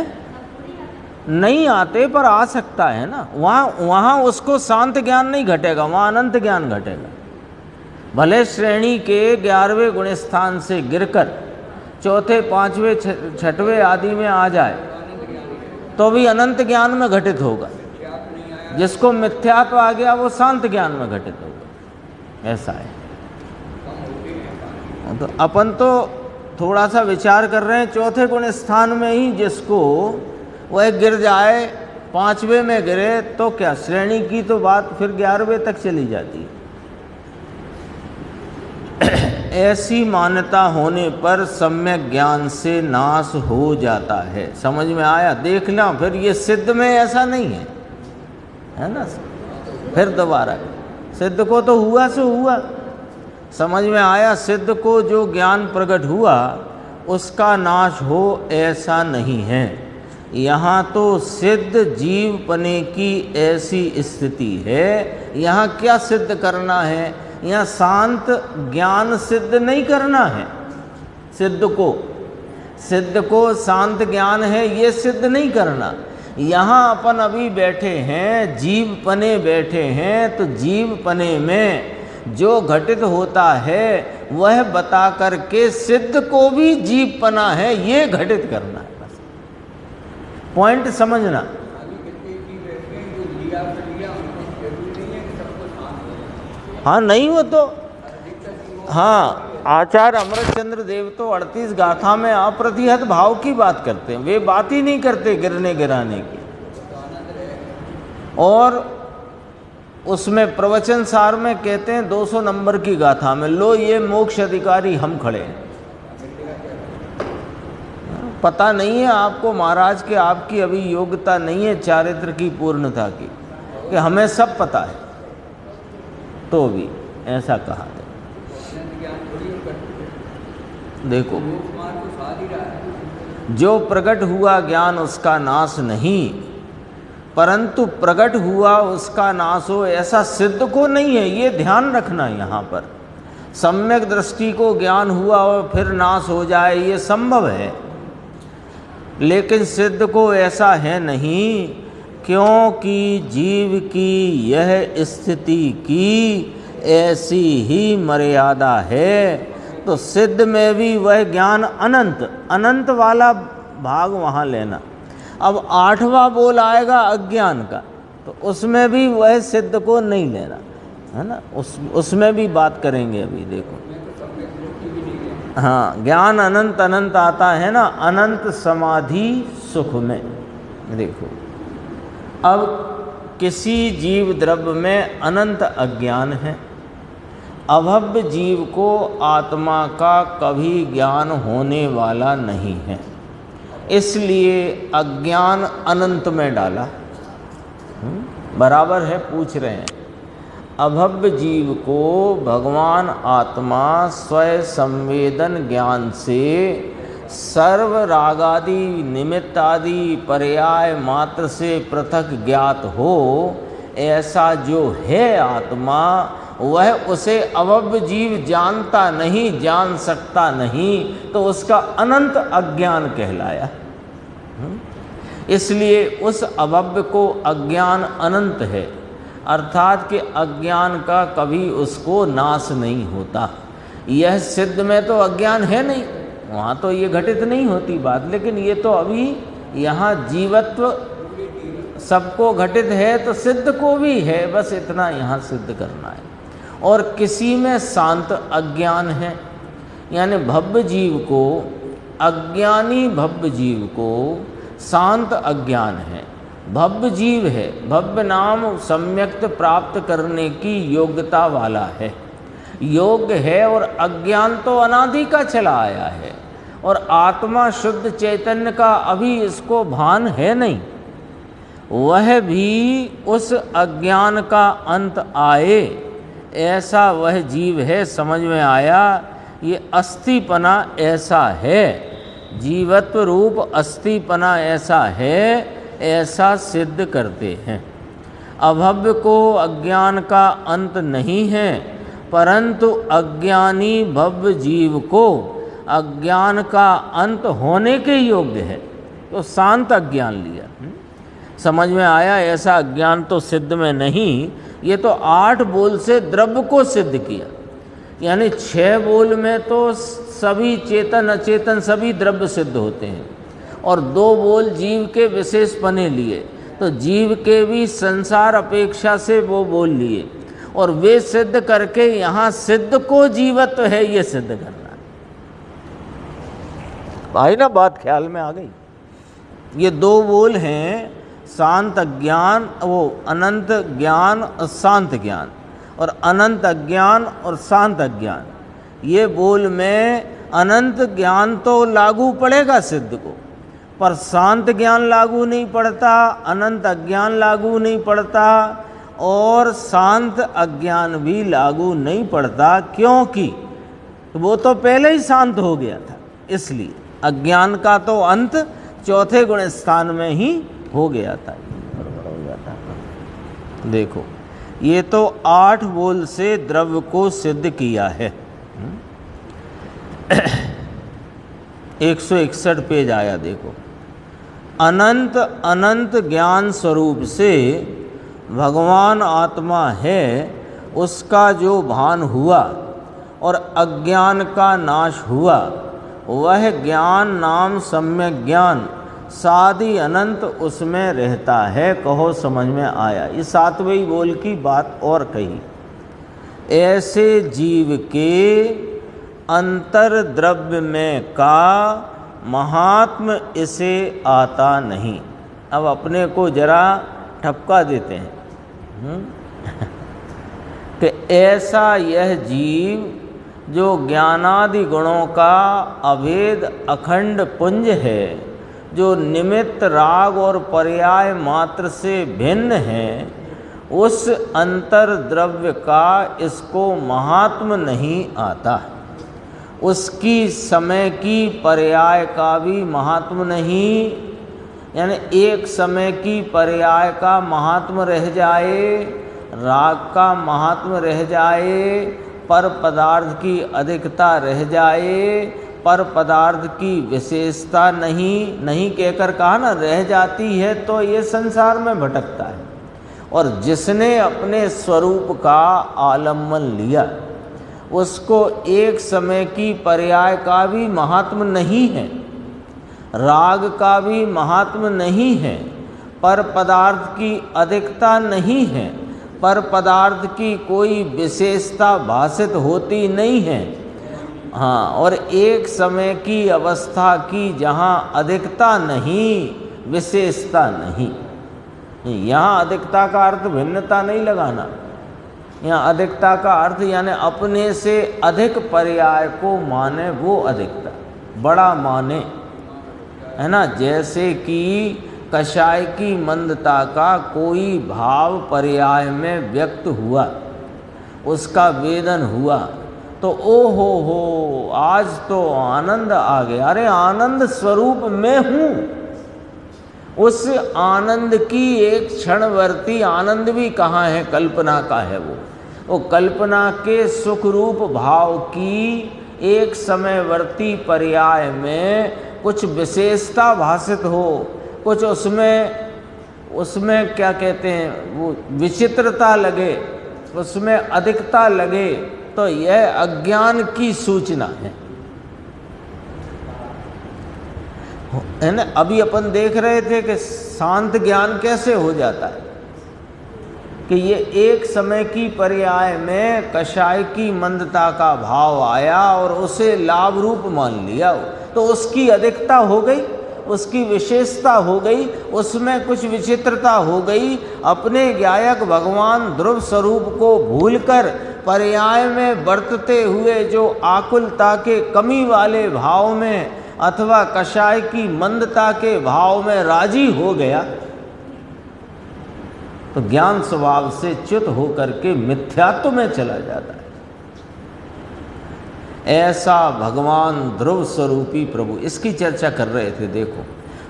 Speaker 1: नहीं आते पर आ सकता है ना, वहाँ उसको शांत ज्ञान नहीं घटेगा, वहाँ अनंत ज्ञान घटेगा। भले श्रेणी के 11वें गुण स्थान से गिरकर चौथे, पांचवें, छठवें आदि में आ जाए तो भी अनंत ज्ञान में घटित होगा। जिसको मिथ्यात्व आ गया वो शांत ज्ञान में घटित होगा, ऐसा है। तो अपन तो थोड़ा सा विचार कर रहे हैं चौथे गुण स्थान में ही जिसको वह गिर जाए, पांचवें में गिरे तो क्या, श्रेणी की तो बात फिर 11वें तक चली जाती है। ऐसी मान्यता होने पर सम्यक ज्ञान से नाश हो जाता है। समझ में आया? देखना फिर ये सिद्ध में ऐसा नहीं है, है ना। फिर दोबारा सिद्ध को तो हुआ सो हुआ, समझ में आया। सिद्ध को जो ज्ञान प्रकट हुआ उसका नाश हो ऐसा नहीं है। यहाँ तो सिद्ध जीव पने की ऐसी स्थिति है। यहाँ क्या सिद्ध करना है? यहाँ शांत ज्ञान सिद्ध नहीं करना है। सिद्ध को शांत ज्ञान है ये सिद्ध नहीं करना। यहाँ अपन अभी बैठे हैं, जीव पने बैठे हैं, तो जीव पने में जो घटित होता है वह बता करके सिद्ध को भी जीव पना है ये घटित करना है। बस पॉइंट समझना। हाँ नहीं हो तो, हाँ आचार्य अमृतचंद्र देव तो 38 गाथा में अप्रतिहत भाव की बात करते हैं, वे बात ही नहीं करते गिरने गिराने की। और उसमें प्रवचन सार में कहते हैं 200 नंबर की गाथा में, लो ये मोक्ष अधिकारी हम खड़े हैं। पता नहीं है आपको महाराज के आपकी अभी योग्यता नहीं है चारित्र की पूर्णता की, कि हमें सब पता है, तो भी ऐसा कहा था। देखो जो प्रकट हुआ ज्ञान उसका नाश नहीं, परंतु प्रकट हुआ उसका नाश हो ऐसा सिद्ध को नहीं है, ये ध्यान रखना। यहाँ पर सम्यक दृष्टि को ज्ञान हुआ और फिर नाश हो जाए ये संभव है, लेकिन सिद्ध को ऐसा है नहीं, क्योंकि जीव की यह स्थिति की ऐसी ही मर्यादा है। तो सिद्ध में भी वह ज्ञान अनंत वाला भाग वहाँ लेना। अब 8वां बोल आएगा अज्ञान का, तो उसमें भी वह सिद्ध को नहीं लेना, है ना। उसमें भी बात करेंगे अभी। देखो हाँ, ज्ञान अनंत आता है ना, अनंत समाधि सुख में। देखो अब किसी जीव द्रव्य में अनंत अज्ञान है, अभव्य जीव को आत्मा का कभी ज्ञान होने वाला नहीं है, इसलिए अज्ञान अनंत में डाला। बराबर है, पूछ रहे हैं। अभव्य जीव को भगवान आत्मा स्वयं संवेदन ज्ञान से सर्व रागादि निमित्त आदि पर्याय मात्र से पृथक ज्ञात हो, ऐसा जो है आत्मा वह उसे अभव्य जीव जानता नहीं, जान सकता नहीं, तो उसका अनंत अज्ञान कहलाया। इसलिए उस अभव्य को अज्ञान अनंत है, अर्थात कि अज्ञान का कभी उसको नाश नहीं होता। यह सिद्ध में तो अज्ञान है नहीं, वहाँ तो ये घटित नहीं होती बात, लेकिन ये तो अभी यहाँ जीवत्व सबको घटित है तो सिद्ध को भी है, बस इतना यहाँ सिद्ध करना है। और किसी में शांत अज्ञान है, यानी भव्य जीव को, अज्ञानी भव्य जीव को शांत अज्ञान है। भव्य जीव है, भव्य नाम सम्यक्त प्राप्त करने की योग्यता वाला है, योग्य है, और अज्ञान तो अनादि का चला आया है, और आत्मा शुद्ध चैतन्य का अभी इसको भान है नहीं। वह भी उस अज्ञान का अंत आए ऐसा वह जीव है। समझ में आया? ये अस्थिपना ऐसा है, जीवत्व रूप अस्थिपना ऐसा है, ऐसा सिद्ध करते हैं। अभव्य को अज्ञान का अंत नहीं है, परंतु अज्ञानी भव्य जीव को अज्ञान का अंत होने के योग्य है, तो शांत अज्ञान लिया। समझ में आया? ऐसा अज्ञान तो सिद्ध में नहीं, ये तो 8 बोल से द्रव्य को सिद्ध किया। यानी 6 बोल में तो सभी चेतन अचेतन सभी द्रव्य सिद्ध होते हैं, और 2 बोल जीव के विशेष पने लिए, तो जीव के भी संसार अपेक्षा से वो बोल लिए, और वे सिद्ध करके यहाँ सिद्ध को जीवत्व है ये सिद्ध करना। आई ना बात, ख्याल में आ गई? ये 2 बोल हैं, शांत अज्ञान, वो अनंत ज्ञान और शांत ज्ञान, और अनंत अज्ञान और शांत अज्ञान। ये बोल में अनंत ज्ञान तो लागू पड़ेगा सिद्ध को, पर शांत ज्ञान लागू नहीं पड़ता, अनंत अज्ञान लागू नहीं पड़ता, और शांत अज्ञान भी लागू नहीं पड़ता, क्योंकि वो तो पहले ही शांत हो गया था। इसलिए अज्ञान का तो अंत चौथे गुण स्थान में ही हो गया था, बराबर हो जाता है। देखो, ये तो 8 बोल से द्रव्य को सिद्ध किया है। 161 पेज आया, देखो। अनंत अनंत ज्ञान स्वरूप से भगवान आत्मा है, उसका जो भान हुआ और अज्ञान का नाश हुआ, वह ज्ञान नाम सम्यक ज्ञान सादि अनंत उसमें रहता है। कहो समझ में आया? इस 7वें बोल की बात और कही, ऐसे जीव के अंतर द्रव्य में का महात्म इसे आता नहीं। अब अपने को जरा ठपका देते हैं कि ऐसा यह जीव जो ज्ञानादि गुणों का अभेद अखंड पुंज है, जो निमित्त राग और पर्याय मात्र से भिन्न है, उस अंतर द्रव्य का इसको महात्म नहीं आता। उसकी समय की पर्याय का भी महात्म नहीं, यानी एक समय की पर्याय का महात्म रह जाए, राग का महात्म रह जाए, पर पदार्थ की अधिकता रह जाए, पर पदार्थ की विशेषता नहीं कहकर कहा ना, रह जाती है, तो ये संसार में भटकता है। और जिसने अपने स्वरूप का आलम्बन लिया, उसको एक समय की पर्याय का भी महात्म नहीं है, राग का भी महात्म नहीं है, पर पदार्थ की अधिकता नहीं है, पर पदार्थ की कोई विशेषता भाषित होती नहीं है। हाँ, और एक समय की अवस्था की जहाँ अधिकता नहीं, विशेषता नहीं। यहाँ अधिकता का अर्थ भिन्नता नहीं लगाना, यहाँ अधिकता का अर्थ यानी अपने से अधिक पर्याय को माने, वो अधिकता बड़ा माने, है ना। जैसे कि कषाय की मंदता का कोई भाव पर्याय में व्यक्त हुआ, उसका वेदन हुआ, तो ओ हो आज तो आनंद आ गया। अरे आनंद स्वरूप में हूँ, उस आनंद की एक क्षणवर्ती आनंद भी कहाँ है? कल्पना का है वो कल्पना के सुख रूप भाव की एक समयवर्ती पर्याय में कुछ विशेषता भाषित हो, कुछ उसमें क्या कहते हैं, वो विचित्रता लगे, उसमें अधिकता लगे, तो यह अज्ञान की सूचना है ना। अभी अपन देख रहे थे कि शांत ज्ञान कैसे हो जाता है, कि ये एक समय की पर्याय में कषाय की मंदता का भाव आया और उसे लाभ रूप मान लिया, तो उसकी अधिकता हो गई, उसकी विशेषता हो गई, उसमें कुछ विचित्रता हो गई। अपने ज्ञायक भगवान ध्रुव स्वरूप को भूलकर पर्याय में बरतते हुए जो आकुलता के कमी वाले भाव में अथवा कषाय की मंदता के भाव में राजी हो गया, तो ज्ञान स्वभाव से च्युत होकर के मिथ्यात्व में चला जाता है। ऐसा भगवान ध्रुव स्वरूपी प्रभु, इसकी चर्चा कर रहे थे। देखो,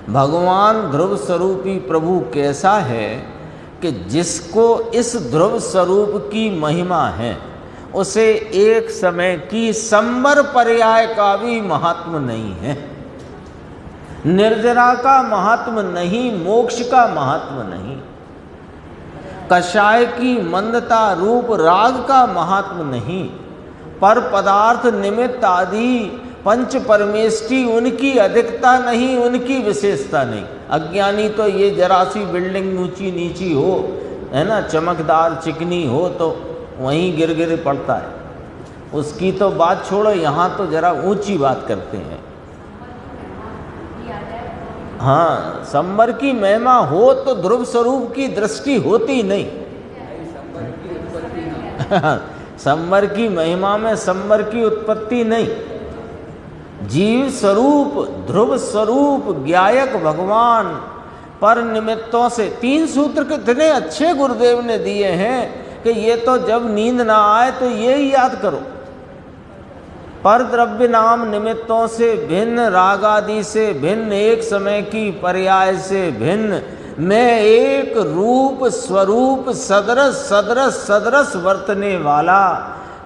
Speaker 1: भगवान ध्रुव स्वरूपी प्रभु कैसा है कि जिसको इस ध्रुव स्वरूप की महिमा है, उसे एक समय की संबर पर्याय का भी महात्म नहीं है। निर्जरा का महात्म नहीं, मोक्ष का महात्म नहीं, कषाय की मंदता रूप राग का महात्म नहीं, पर पदार्थ निमित्त आदि पंच परमेष्टि उनकी अधिकता नहीं, उनकी विशेषता नहीं। अज्ञानी तो ये जरा सी बिल्डिंग ऊंची नीची हो, है ना, चमकदार चिकनी हो तो वहीं गिर गिर पड़ता है, उसकी तो बात छोड़ो, यहाँ तो जरा ऊंची बात करते हैं। हाँ, संवर की महिमा हो तो ध्रुव स्वरूप की दृष्टि होती नहीं। संवर की महिमा में संवर की उत्पत्ति नहीं। जीव स्वरूप, ध्रुव स्वरूप, ज्ञायक भगवान पर निमित्तों से, 3 सूत्र कितने अच्छे गुरुदेव ने दिए हैं कि ये तो जब नींद ना आए तो ये ही याद करो। पर द्रव्य नाम निमित्तों से भिन्न, राग आदि से भिन्न, एक समय की पर्याय से भिन्न, मैं एक रूप स्वरूप सदरस सदरस सदरस वर्तने वाला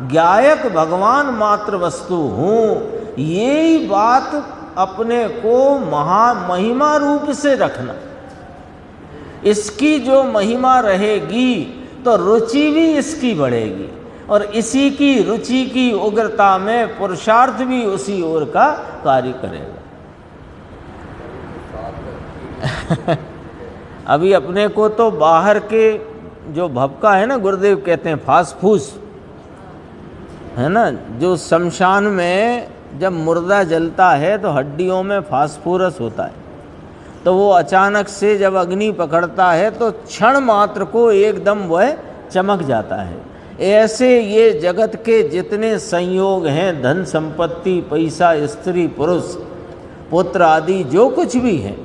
Speaker 1: ज्ञायक भगवान मात्र वस्तु हूँ। यही बात अपने को महिमा रूप से रखना। इसकी जो महिमा रहेगी तो रुचि भी इसकी बढ़ेगी, और इसी की रुचि की उग्रता में पुरुषार्थ भी उसी ओर का कार्य करेगा। अभी अपने को तो बाहर के जो भपका है ना, गुरुदेव कहते हैं फासफूस, है ना, जो शमशान में जब मुर्दा जलता है तो हड्डियों में फास्फोरस होता है, तो वो अचानक से जब अग्नि पकड़ता है तो क्षण मात्र को एकदम वह चमक जाता है। ऐसे ये जगत के जितने संयोग हैं, धन संपत्ति, पैसा, स्त्री पुरुष, पुत्र आदि जो कुछ भी हैं,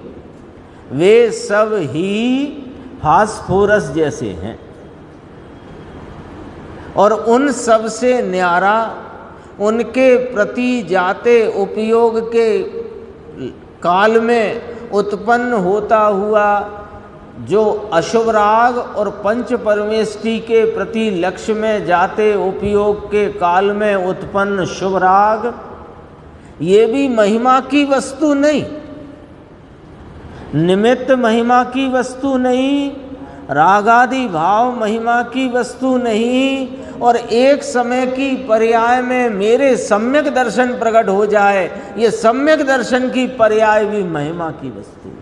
Speaker 1: वे सब ही फास्फोरस जैसे हैं। और उन सब से न्यारा, उनके प्रति जाते उपयोग के काल में उत्पन्न होता हुआ जो अशुभ राग और पंच परमेष्टि के प्रति लक्ष्य में जाते उपयोग के काल में उत्पन्न शुभ राग, ये भी महिमा की वस्तु नहीं, निमित्त महिमा की वस्तु नहीं, रागादि भाव महिमा की वस्तु नहीं, और एक समय की पर्याय में मेरे सम्यक दर्शन प्रकट हो जाए, ये सम्यक दर्शन की पर्याय भी महिमा की वस्तु है।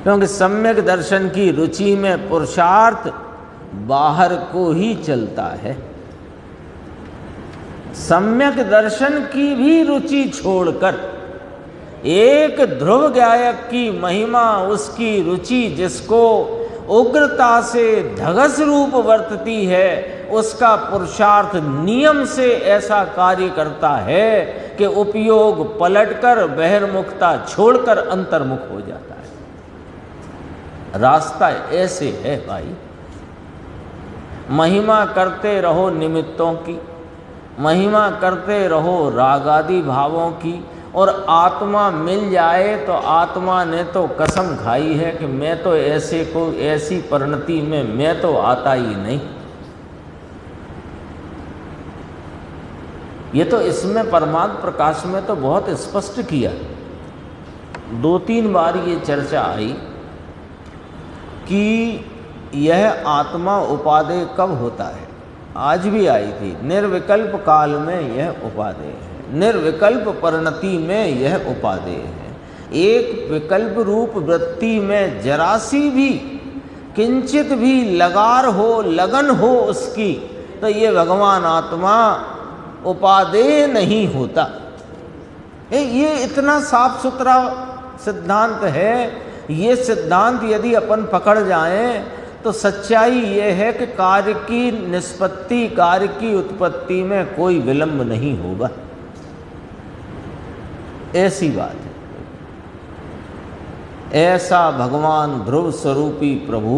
Speaker 1: क्योंकि सम्यक दर्शन की रुचि में पुरुषार्थ बाहर को ही चलता है। सम्यक दर्शन की भी रुचि छोड़कर एक ध्रुव गायक की महिमा, उसकी रुचि जिसको उग्रता से धगस रूप वर्तती है, उसका पुरुषार्थ नियम से ऐसा कार्य करता है कि उपयोग पलटकर बहिर्मुखता छोड़कर अंतर्मुख हो जाता है। रास्ता ऐसे है भाई। महिमा करते रहो निमित्तों की, महिमा करते रहो रागादि भावों की, और आत्मा मिल जाए तो आत्मा ने तो कसम खाई है कि मैं तो ऐसे को ऐसी परिणति में मैं तो आता ही नहीं। ये तो इसमें परमात्म प्रकाश में तो बहुत स्पष्ट किया। 2-3 बार ये चर्चा आई कि यह आत्मा उपादेय कब होता है। आज भी आई थी, निर्विकल्प काल में यह उपादेय है, निर्विकल्प परिणति में यह उपादेय है। एक विकल्प रूप वृत्ति में जरासी भी किंचित भी लगार हो, लगन हो उसकी, तो ये भगवान आत्मा उपादेय नहीं होता। ये इतना साफ सुथरा सिद्धांत है। ये सिद्धांत यदि अपन पकड़ जाएं तो सच्चाई ये है कि कार्य की निष्पत्ति, कार्य की उत्पत्ति में कोई विलंब नहीं होगा। ऐसी बात है। ऐसा भगवान ध्रुव स्वरूपी प्रभु,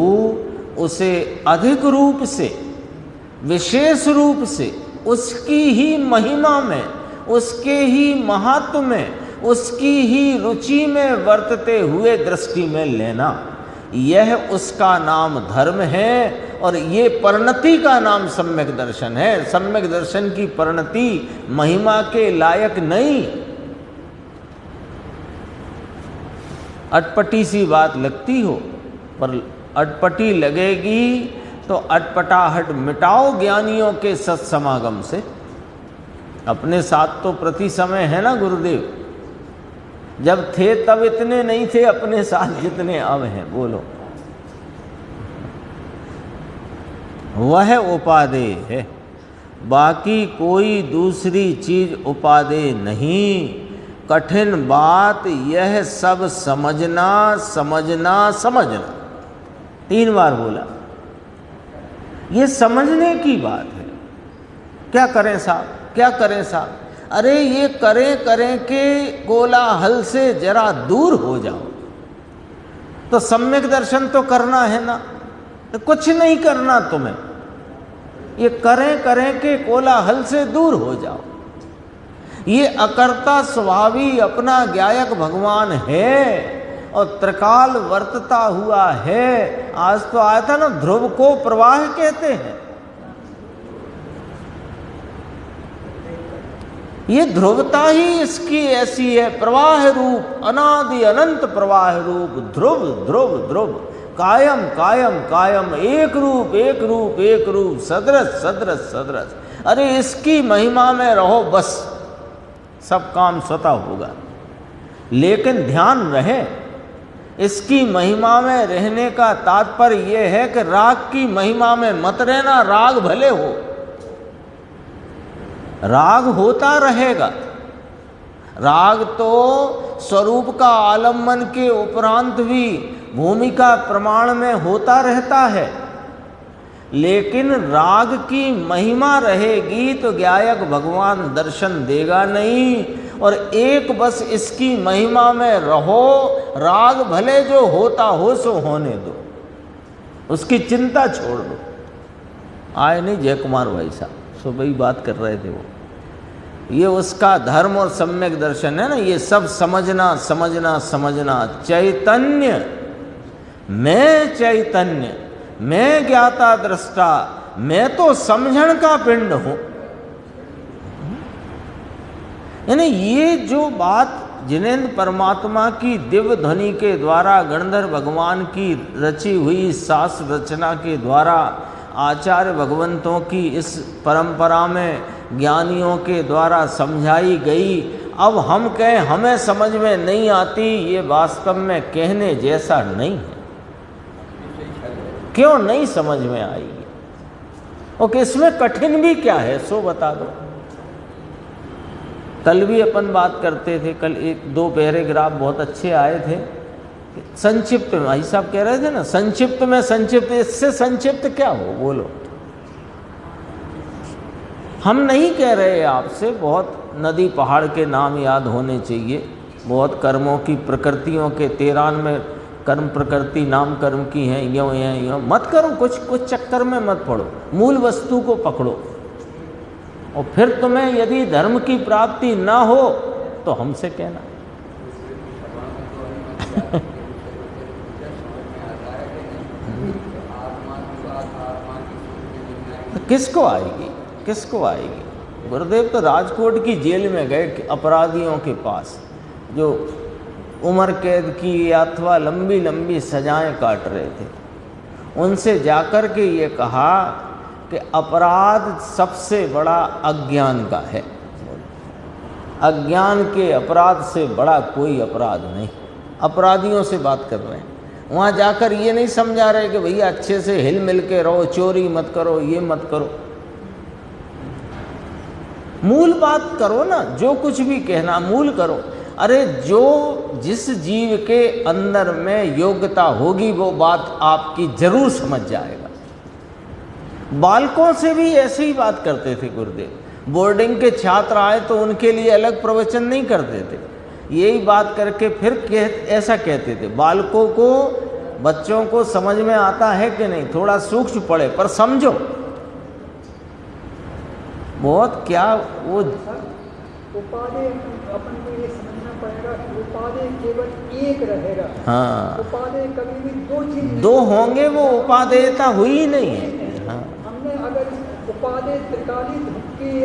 Speaker 1: उसे अधिक रूप से, विशेष रूप से, उसकी ही महिमा में, उसके ही महत्व में, उसकी ही रुचि में वर्तते हुए दृष्टि में लेना, यह उसका नाम धर्म है। और ये परिणति का नाम सम्यक दर्शन है। सम्यक दर्शन की परिणति महिमा के लायक नहीं। अटपटी सी बात लगती हो, पर अटपटी लगेगी तो अटपटाहट मिटाओ ज्ञानियों के सत्समागम से। अपने साथ तो प्रति समय है ना गुरुदेव, जब थे तब इतने नहीं थे अपने साथ जितने अब हैं। बोलो, वह उपादेय है, बाकी कोई दूसरी चीज उपादेय नहीं। कठिन बात यह सब समझना समझना समझना, 3 बार बोला। ये समझने की बात है। क्या करें साहब, क्या करें साहब? अरे ये करें करें के कोलाहल से जरा दूर हो जाओ तो सम्यक दर्शन तो करना है ना। तो कुछ नहीं करना तुम्हें, ये करें करें के कोलाहल से दूर हो जाओ। ये अकर्ता स्वभावी अपना ज्ञायक भगवान है और त्रिकाल वर्तता हुआ है। आज तो आया था ना, ध्रुव को प्रवाह कहते हैं। ये ध्रुवता ही इसकी ऐसी है, प्रवाह रूप, अनादि अनंत प्रवाह रूप, ध्रुव ध्रुव ध्रुव, कायम कायम कायम, एक रूप एक रूप एक रूप, सदृश सदृश सदृश। अरे इसकी महिमा में रहो, बस सब काम स्वतः होगा। लेकिन ध्यान रहे, इसकी महिमा में रहने का तात्पर्य यह है कि राग की महिमा में मत रहना। राग भले हो, राग होता रहेगा। राग तो स्वरूप का आलम्बन के उपरांत भी भूमिका प्रमाण में होता रहता है, लेकिन राग की महिमा रहेगी तो ज्ञायक भगवान दर्शन देगा नहीं। और एक बस इसकी महिमा में रहो, राग भले जो होता हो सो होने दो, उसकी चिंता छोड़ दो। आए नहीं जय कुमार भाई साहब, सो वही बात कर रहे थे वो। ये उसका धर्म और सम्यक दर्शन है ना, ये सब समझना समझना समझना। चैतन्य, मैं चैतन्य, मैं ज्ञाता दृष्टा, मैं तो समझण का पिंड हूं। यानी ये जो बात जिनेन्द्र परमात्मा की दिव्य ध्वनि के द्वारा, गणधर भगवान की रची हुई शास्त्र रचना के द्वारा, आचार्य भगवंतों की इस परंपरा में ज्ञानियों के द्वारा समझाई गई, अब हम कहें हमें समझ में नहीं आती, ये वास्तव में कहने जैसा नहीं है। क्यों नहीं समझ में आएगी? और इसमें कठिन भी क्या है सो बता दो। कल भी अपन बात करते थे, कल 1-2 पैराग्राफ बहुत अच्छे आए थे। संक्षिप्त में भाई साहब कह रहे थे ना, संक्षिप्त में संक्षिप्त, इससे संक्षिप्त क्या हो? बोलो। हम नहीं कह रहे आपसे बहुत नदी पहाड़ के नाम याद होने चाहिए, बहुत कर्मों की प्रकृतियों के 93 कर्म प्रकृति नाम कर्म की हैं, यों हैं यों मत करो, कुछ चक्कर में मत पड़ो, मूल वस्तु को पकड़ो। और फिर तुम्हें यदि धर्म की प्राप्ति ना हो तो हमसे कहना। किसको आएगी, किसको आएगी? गुरुदेव तो राजकोट की जेल में गए अपराधियों के पास, जो उम्र कैद की अथवा लंबी लंबी सजाएं काट रहे थे। उनसे जाकर के ये कहा कि अपराध सबसे बड़ा अज्ञान का है, अज्ञान के अपराध से बड़ा कोई अपराध नहीं। अपराधियों से बात कर रहे हैं, वहाँ जाकर ये नहीं समझा रहे कि भैया अच्छे से हिल मिल के रहो, चोरी मत करो, ये मत करो। मूल बात करो ना, जो कुछ भी कहना मूल करो। अरे जो जिस जीव के अंदर में योग्यता होगी वो बात आपकी जरूर समझ जाएगा। बालकों से भी ऐसे ही बात करते थे गुरुदेव। बोर्डिंग के छात्र आए तो उनके लिए अलग प्रवचन नहीं करते थे, यही बात करके फिर ऐसा कहते थे, बालकों को, बच्चों को समझ में आता है कि नहीं, थोड़ा सूक्ष्म पड़े पर समझो। बहुत क्या वो
Speaker 2: उपादेय अपन को ये समझना पड़ेगा कि उपादेय केवल एक रहेगा।
Speaker 1: हाँ,
Speaker 2: उपादेय कभी भी दो चीज
Speaker 1: दो होंगे, वो उपादेयता हुई ही नहीं है। हाँ।
Speaker 2: हमने अगर उपादेय त्रिकाली धूप की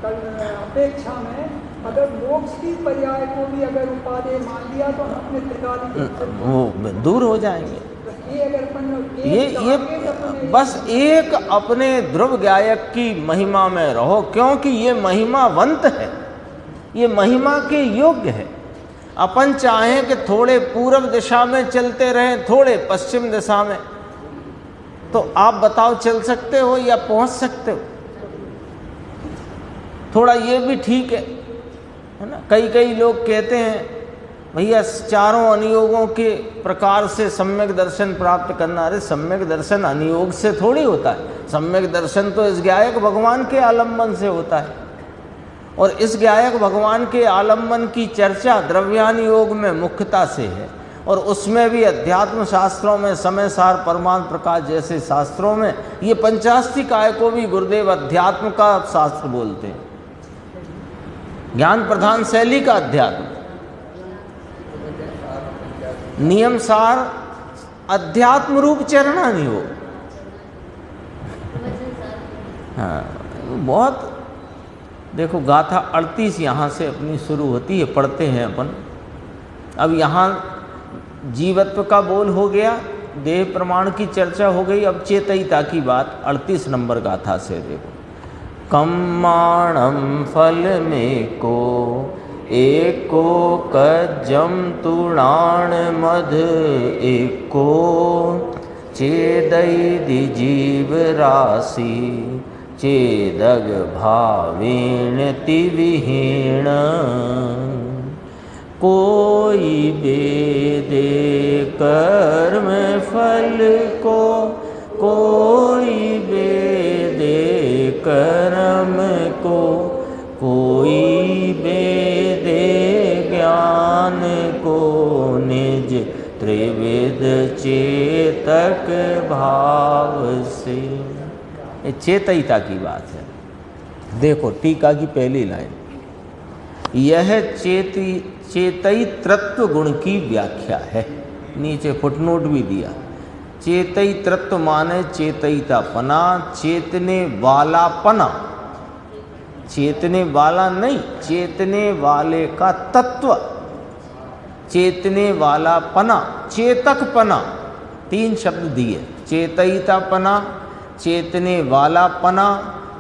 Speaker 2: अपेक्षा में अगर मोक्ष की पर्याय को भी अगर उपादेय मान लिया तो हम अपने त्रिकालीन
Speaker 1: वो दूर हो जाएंगे।
Speaker 2: ये अगर अपन
Speaker 1: ये बस एक अपने ध्रुव गायक की महिमा में रहो, क्योंकि ये महिमावंत है, ये महिमा के योग्य है। अपन चाहें कि थोड़े पूर्व दिशा में चलते रहें, थोड़े पश्चिम दिशा में, तो आप बताओ चल सकते हो या पहुंच सकते हो? थोड़ा ये भी ठीक है ना। कई लोग कहते हैं भैया चारों अनुयोगों के प्रकार से सम्यक दर्शन प्राप्त करना। अरे सम्यक दर्शन अनुयोग से थोड़ी होता है, सम्यक दर्शन तो इस गायक भगवान के आलम्बन से होता है। और इस गायक भगवान के आलम्बन की चर्चा द्रव्यानुयोग में मुख्यता से है, और उसमें भी अध्यात्म शास्त्रों में समय सार परमार्थ प्रकाश जैसे शास्त्रों में ये पंचास्तिकाय को भी गुरुदेव अध्यात्म का शास्त्र बोलते हैं, ज्ञान प्रधान शैली का अध्यात्म। नियम सार अध्यात्म रूप चरणानुयोग। हाँ, बहुत देखो गाथा 38 यहाँ से अपनी शुरू होती है, पढ़ते हैं अपन। अब यहाँ जीवत्व का बोल हो गया, देह प्रमाण की चर्चा हो गई। अब चेतयिता की बात 38 नंबर गाथा से देखो। कम्माणम फल में को एको कज्जम तुणाण मध एको चेदयि जीव राशि चेदग भावेण तिविहीण कोई बेदे कर्म फल को कोई बेदे कर्म को कोई बेदे ज्ञान को निज त्रिविध चेतक भाव से। ये चेतयिता की बात है। देखो टीका की पहली लाइन, यह चेतयित्रत्व गुण की व्याख्या है। नीचे फुटनोट भी दिया। चेतयित्रत्व माने चेतयितापना, चेतने वालापना, चेतने वाला नहीं, चेतने वाले का तत्व, चेतने वालापना, चेतकपना, 3 शब्द दिए। चेतयितापना, चेतने वालापना,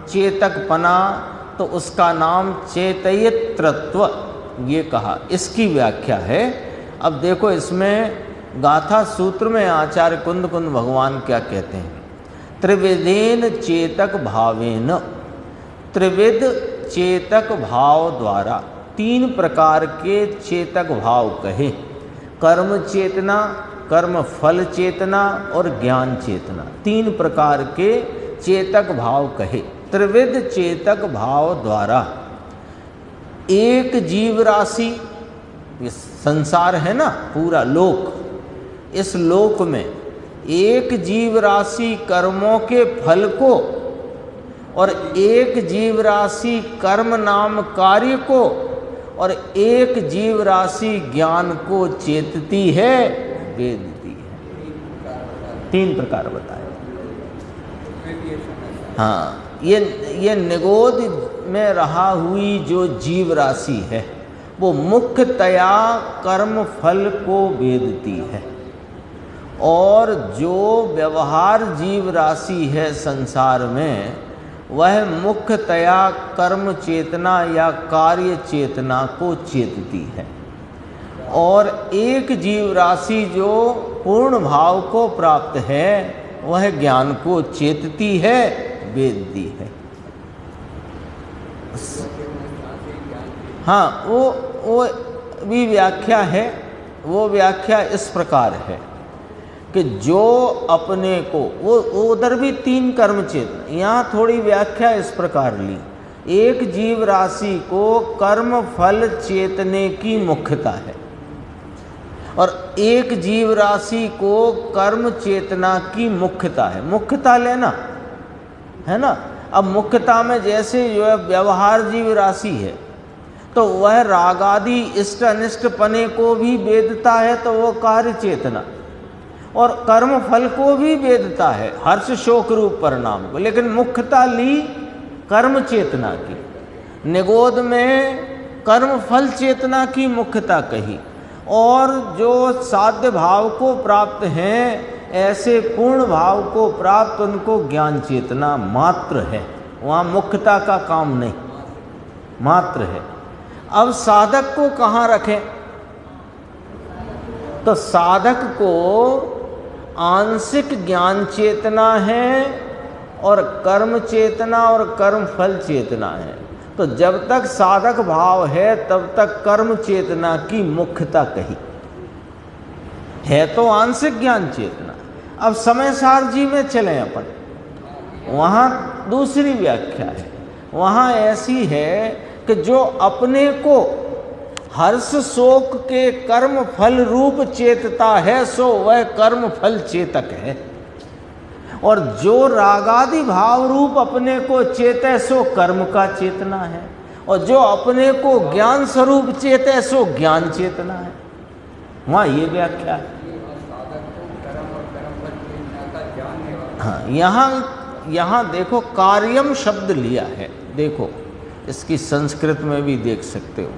Speaker 1: चेतकपना, तो उसका नाम चेतयित्रत्व ये कहा, इसकी व्याख्या है। अब देखो इसमें गाथा सूत्र में आचार्य कुंद भगवान क्या कहते हैं। त्रिविधेन चेतक भावेन, त्रिविध चेतक भाव द्वारा 3 प्रकार के चेतक भाव कहे। कर्म चेतना, कर्म फल चेतना और ज्ञान चेतना, 3 प्रकार के चेतक भाव कहे। त्रिविध चेतक भाव द्वारा एक जीव राशि, ये संसार है ना पूरा लोक, इस लोक में एक जीव राशि कर्मों के फल को और एक जीव राशि कर्म नाम कार्य को और एक जीव राशि ज्ञान को चेतती है, वेदती है। 3 प्रकार बताए। हाँ, ये निगोद में रहा हुई जो जीव राशि है वो मुख्यतया कर्म फल को वेदती है, और जो व्यवहार जीव राशि है संसार में वह मुख्यतया कर्म चेतना या कार्य चेतना को चेतती है। और एक जीव राशि जो पूर्ण भाव को प्राप्त है वह ज्ञान को चेतती है, वेदती है। हाँ, वो भी व्याख्या है। वो व्याख्या इस प्रकार है कि जो अपने को, वो उधर भी 3 कर्म चेतना, यहाँ थोड़ी व्याख्या इस प्रकार ली। एक जीव राशि को कर्म फल चेतने की मुख्यता है और एक जीव राशि को कर्म चेतना की मुख्यता है। मुख्यता लेना है ना। अब मुख्यता में जैसे जो है व्यवहार जीव राशि है तो वह राग आदि इष्ट अनिष्ट पने को भी वेदता है, तो वो कार्य चेतना, और कर्म फल को भी वेदता है, हर्ष शोक रूप परिणाम को, लेकिन मुख्यता ली कर्म चेतना की। निगोद में कर्म फल चेतना की मुख्यता कही, और जो साध्य भाव को प्राप्त हैं ऐसे पूर्ण भाव को प्राप्त उनको ज्ञान चेतना मात्र है, वहाँ मुख्यता का काम नहीं, मात्र है। अब साधक को कहाँ रखें? तो साधक को आंशिक ज्ञान चेतना है और कर्म चेतना और कर्म फल चेतना है। तो जब तक साधक भाव है तब तक कर्म चेतना की मुख्यता कही है, तो आंशिक ज्ञान चेतना। अब समय सार जी में चलें अपन, वहाँ दूसरी व्याख्या है। वहाँ ऐसी है कि जो अपने को हर्ष शोक के कर्म फल रूप चेतता है सो वह कर्म फल चेतक है, और जो रागादि भाव रूप अपने को चेते सो कर्म का चेतना है, और जो अपने को ज्ञान स्वरूप चेते सो ज्ञान चेतना है। वहाँ ये व्याख्या है। हाँ, यहाँ देखो कार्यम शब्द लिया है, देखो इसकी संस्कृत में भी देख सकते हो।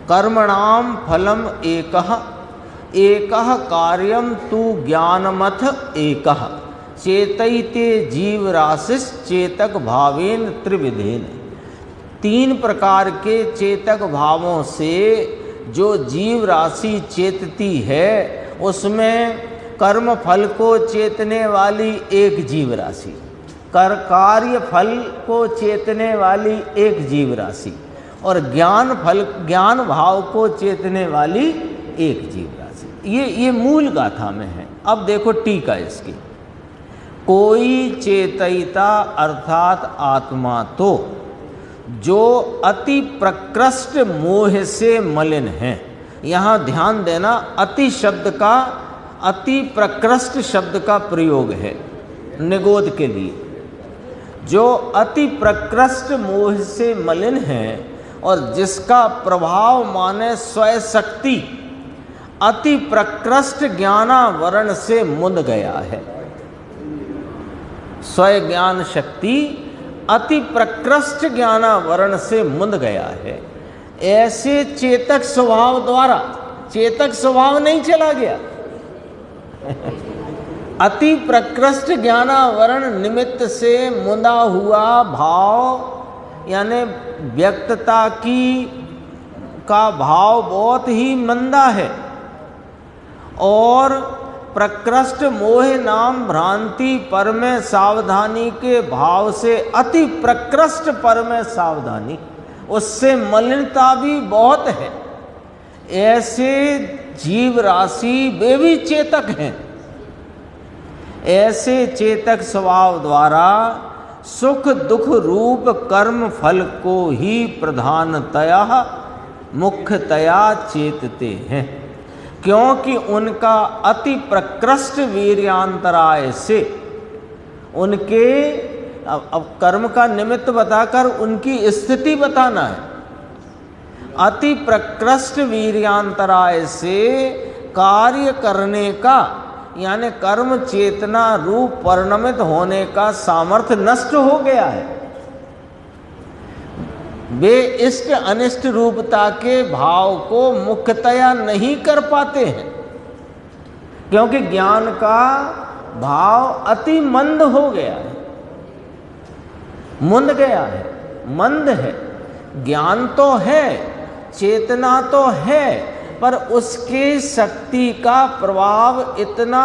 Speaker 1: कर्मणाम फलम एकः एकः कार्यम तु ज्ञानमथ एकः चेतैते जीव राशिस चेतक भावेन त्रिविधेन। तीन प्रकार के चेतक भावों से जो जीव राशि चेतती है उसमें कर्म फल को चेतने वाली एक जीव राशि, कार्य फल को चेतने वाली एक जीव राशि, और ज्ञान फल ज्ञान भाव को चेतने वाली एक जीव राशि। ये मूल गाथा में है। अब देखो टीका इसकी। कोई चेतयिता अर्थात आत्मा तो जो अति प्रकृष्ट मोह से मलिन है। यहाँ ध्यान देना, अति शब्द का, अति प्रकृष्ट शब्द का प्रयोग है निगोद के लिए। जो अति प्रकृष्ट मोह से मलिन है और जिसका प्रभाव माने स्वयं शक्ति अति प्रकृष्ट ज्ञानावरण से मुंद गया है। स्वयं ज्ञान शक्ति अति प्रकृष्ट ज्ञानावरण से मुंद गया है। ऐसे चेतक स्वभाव द्वारा, चेतक स्वभाव नहीं चला गया अति प्रकृष्ट ज्ञानावरण निमित्त से मुंदा हुआ भाव, यानी व्यक्तता का भाव बहुत ही मंदा है, और प्रकृष्ट मोह नाम भ्रांति पर में सावधानी के भाव से अति प्रकृष्ट पर में सावधानी, उससे मलिनता भी बहुत है। ऐसे जीव राशि वे भी चेतक हैं। ऐसे चेतक स्वभाव द्वारा सुख दुख रूप कर्म फल को ही प्रधानतया मुख्यतया चेतते हैं, क्योंकि उनका अति प्रकृष्ट वीर्यांतराय से उनके अब कर्म का निमित्त बताकर उनकी स्थिति बताना है। अति प्रकृष्ट वीर्यांतराय से कार्य करने का, यानी कर्म चेतना रूप परिणमित होने का सामर्थ्य नष्ट हो गया है। वे इष्ट अनिष्ट रूपता के भाव को मुख्यतया नहीं कर पाते हैं, क्योंकि ज्ञान का भाव अति मंद हो गया है, मुंद गया है, मंद है। ज्ञान तो है, चेतना तो है, पर उसके शक्ति का प्रभाव इतना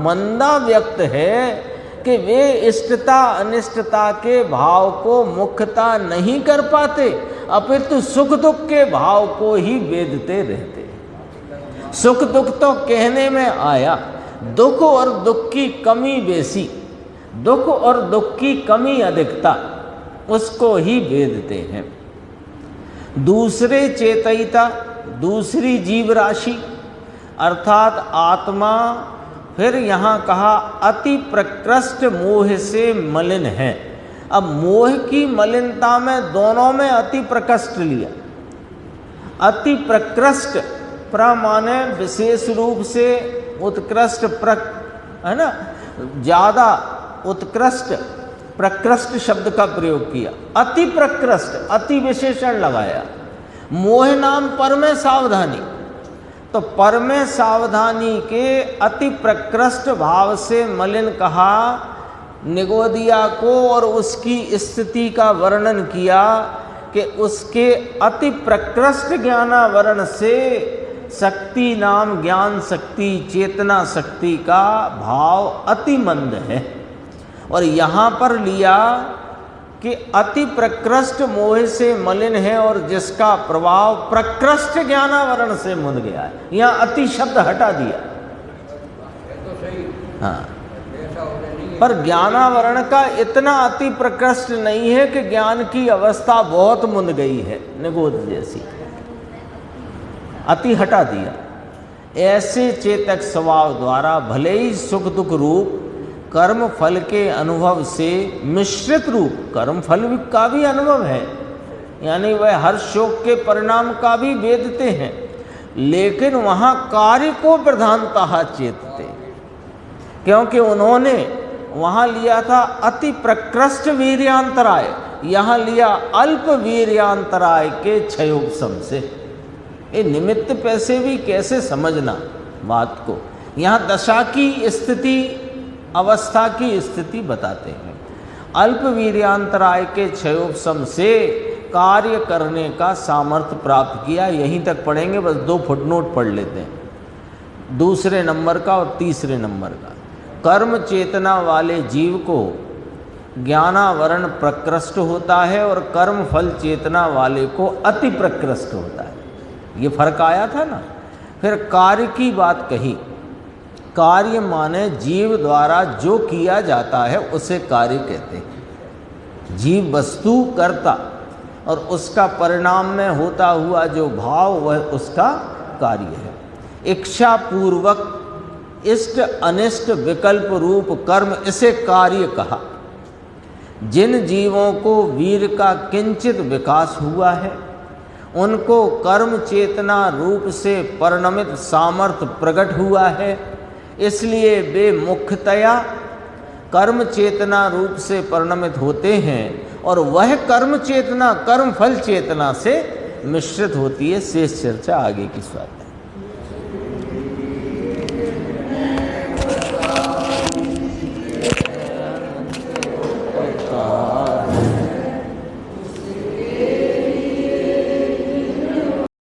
Speaker 1: मंदा व्यक्त है कि वे इष्टता अनिष्टता के भाव को मुख्यता नहीं कर पाते, अपितु सुख दुख के भाव को ही वेदते रहते। सुख दुख तो कहने में आया, दुख और दुख की कमी बेसी, दुख और दुख की कमी अधिकता, उसको ही वेदते हैं। दूसरे चेतयिता, दूसरी जीव राशि अर्थात आत्मा, फिर यहाँ कहा अति प्रकृष्ट मोह से मलिन है। अब मोह की मलिनता में दोनों में अति प्रकृष्ट लिया। अति प्रकृष्ट माने विशेष रूप से उत्कृष्ट, है ना, ज़्यादा उत्कृष्ट, प्रकृष्ट शब्द का प्रयोग किया। अति प्रकृष्ट, अति विशेषण लगाया, मोह नाम पर में सावधानी, तो पर में सावधानी के अति प्रकृष्ट भाव से मलिन कहा निगोदिया को, और उसकी स्थिति का वर्णन किया कि उसके अति प्रकृष्ट ज्ञानावरण से शक्ति नाम ज्ञान शक्ति चेतना शक्ति का भाव अति मंद है। और यहाँ पर लिया कि अति प्रकृष्ट मोह से मलिन है और जिसका प्रभाव प्रकृष्ट ज्ञानावरण से मुंद गया है। यहाँ अति शब्द हटा दिया। हाँ, पर ज्ञानावरण का इतना अति प्रकृष्ट नहीं है कि ज्ञान की अवस्था बहुत मुंद गई है निगोद जैसी, अति हटा दिया। ऐसे चेतक स्वभाव द्वारा भले ही सुख दुख रूप कर्म फल के अनुभव से मिश्रित रूप, कर्म फल का भी अनुभव है, यानी वह हर शोक के परिणाम का भी वेदते हैं, लेकिन वहाँ कार्य को प्रधानतः चेतते, क्योंकि उन्होंने वहाँ लिया था अति प्रकृष्ट वीर्यांतराय, यहाँ लिया अल्प वीर्यांतराय के क्षयोपशम से। ये निमित्त पैसे भी कैसे समझना बात को, यहाँ दशा की स्थिति अवस्था की स्थिति बताते हैं। अल्प वीर्यांतराय के क्षयोपशम से कार्य करने का सामर्थ्य प्राप्त किया। यहीं तक पढ़ेंगे, बस 2 फुटनोट पढ़ लेते हैं, दूसरे नंबर का और तीसरे नंबर का। कर्म चेतना वाले जीव को ज्ञानावरण प्रकृष्ट होता है और कर्म फल चेतना वाले को अति प्रकृष्ट होता है। ये फर्क आया था ना। फिर कार्य की बात कही, कार्य माने जीव द्वारा जो किया जाता है उसे कार्य कहते हैं। जीव वस्तु कर्ता और उसका परिणाम में होता हुआ जो भाव वह उसका कार्य है। इच्छा पूर्वक इष्ट अनिष्ट विकल्प रूप कर्म, इसे कार्य कहा। जिन जीवों को वीर का किंचित विकास हुआ है उनको कर्म चेतना रूप से परिणमित सामर्थ्य प्रकट हुआ है, इसलिए वे मुख्यतया कर्म चेतना रूप से परिणमित होते हैं और वह कर्म चेतना कर्म फल चेतना से मिश्रित होती है। शेष चर्चा आगे की स्वाध्याय।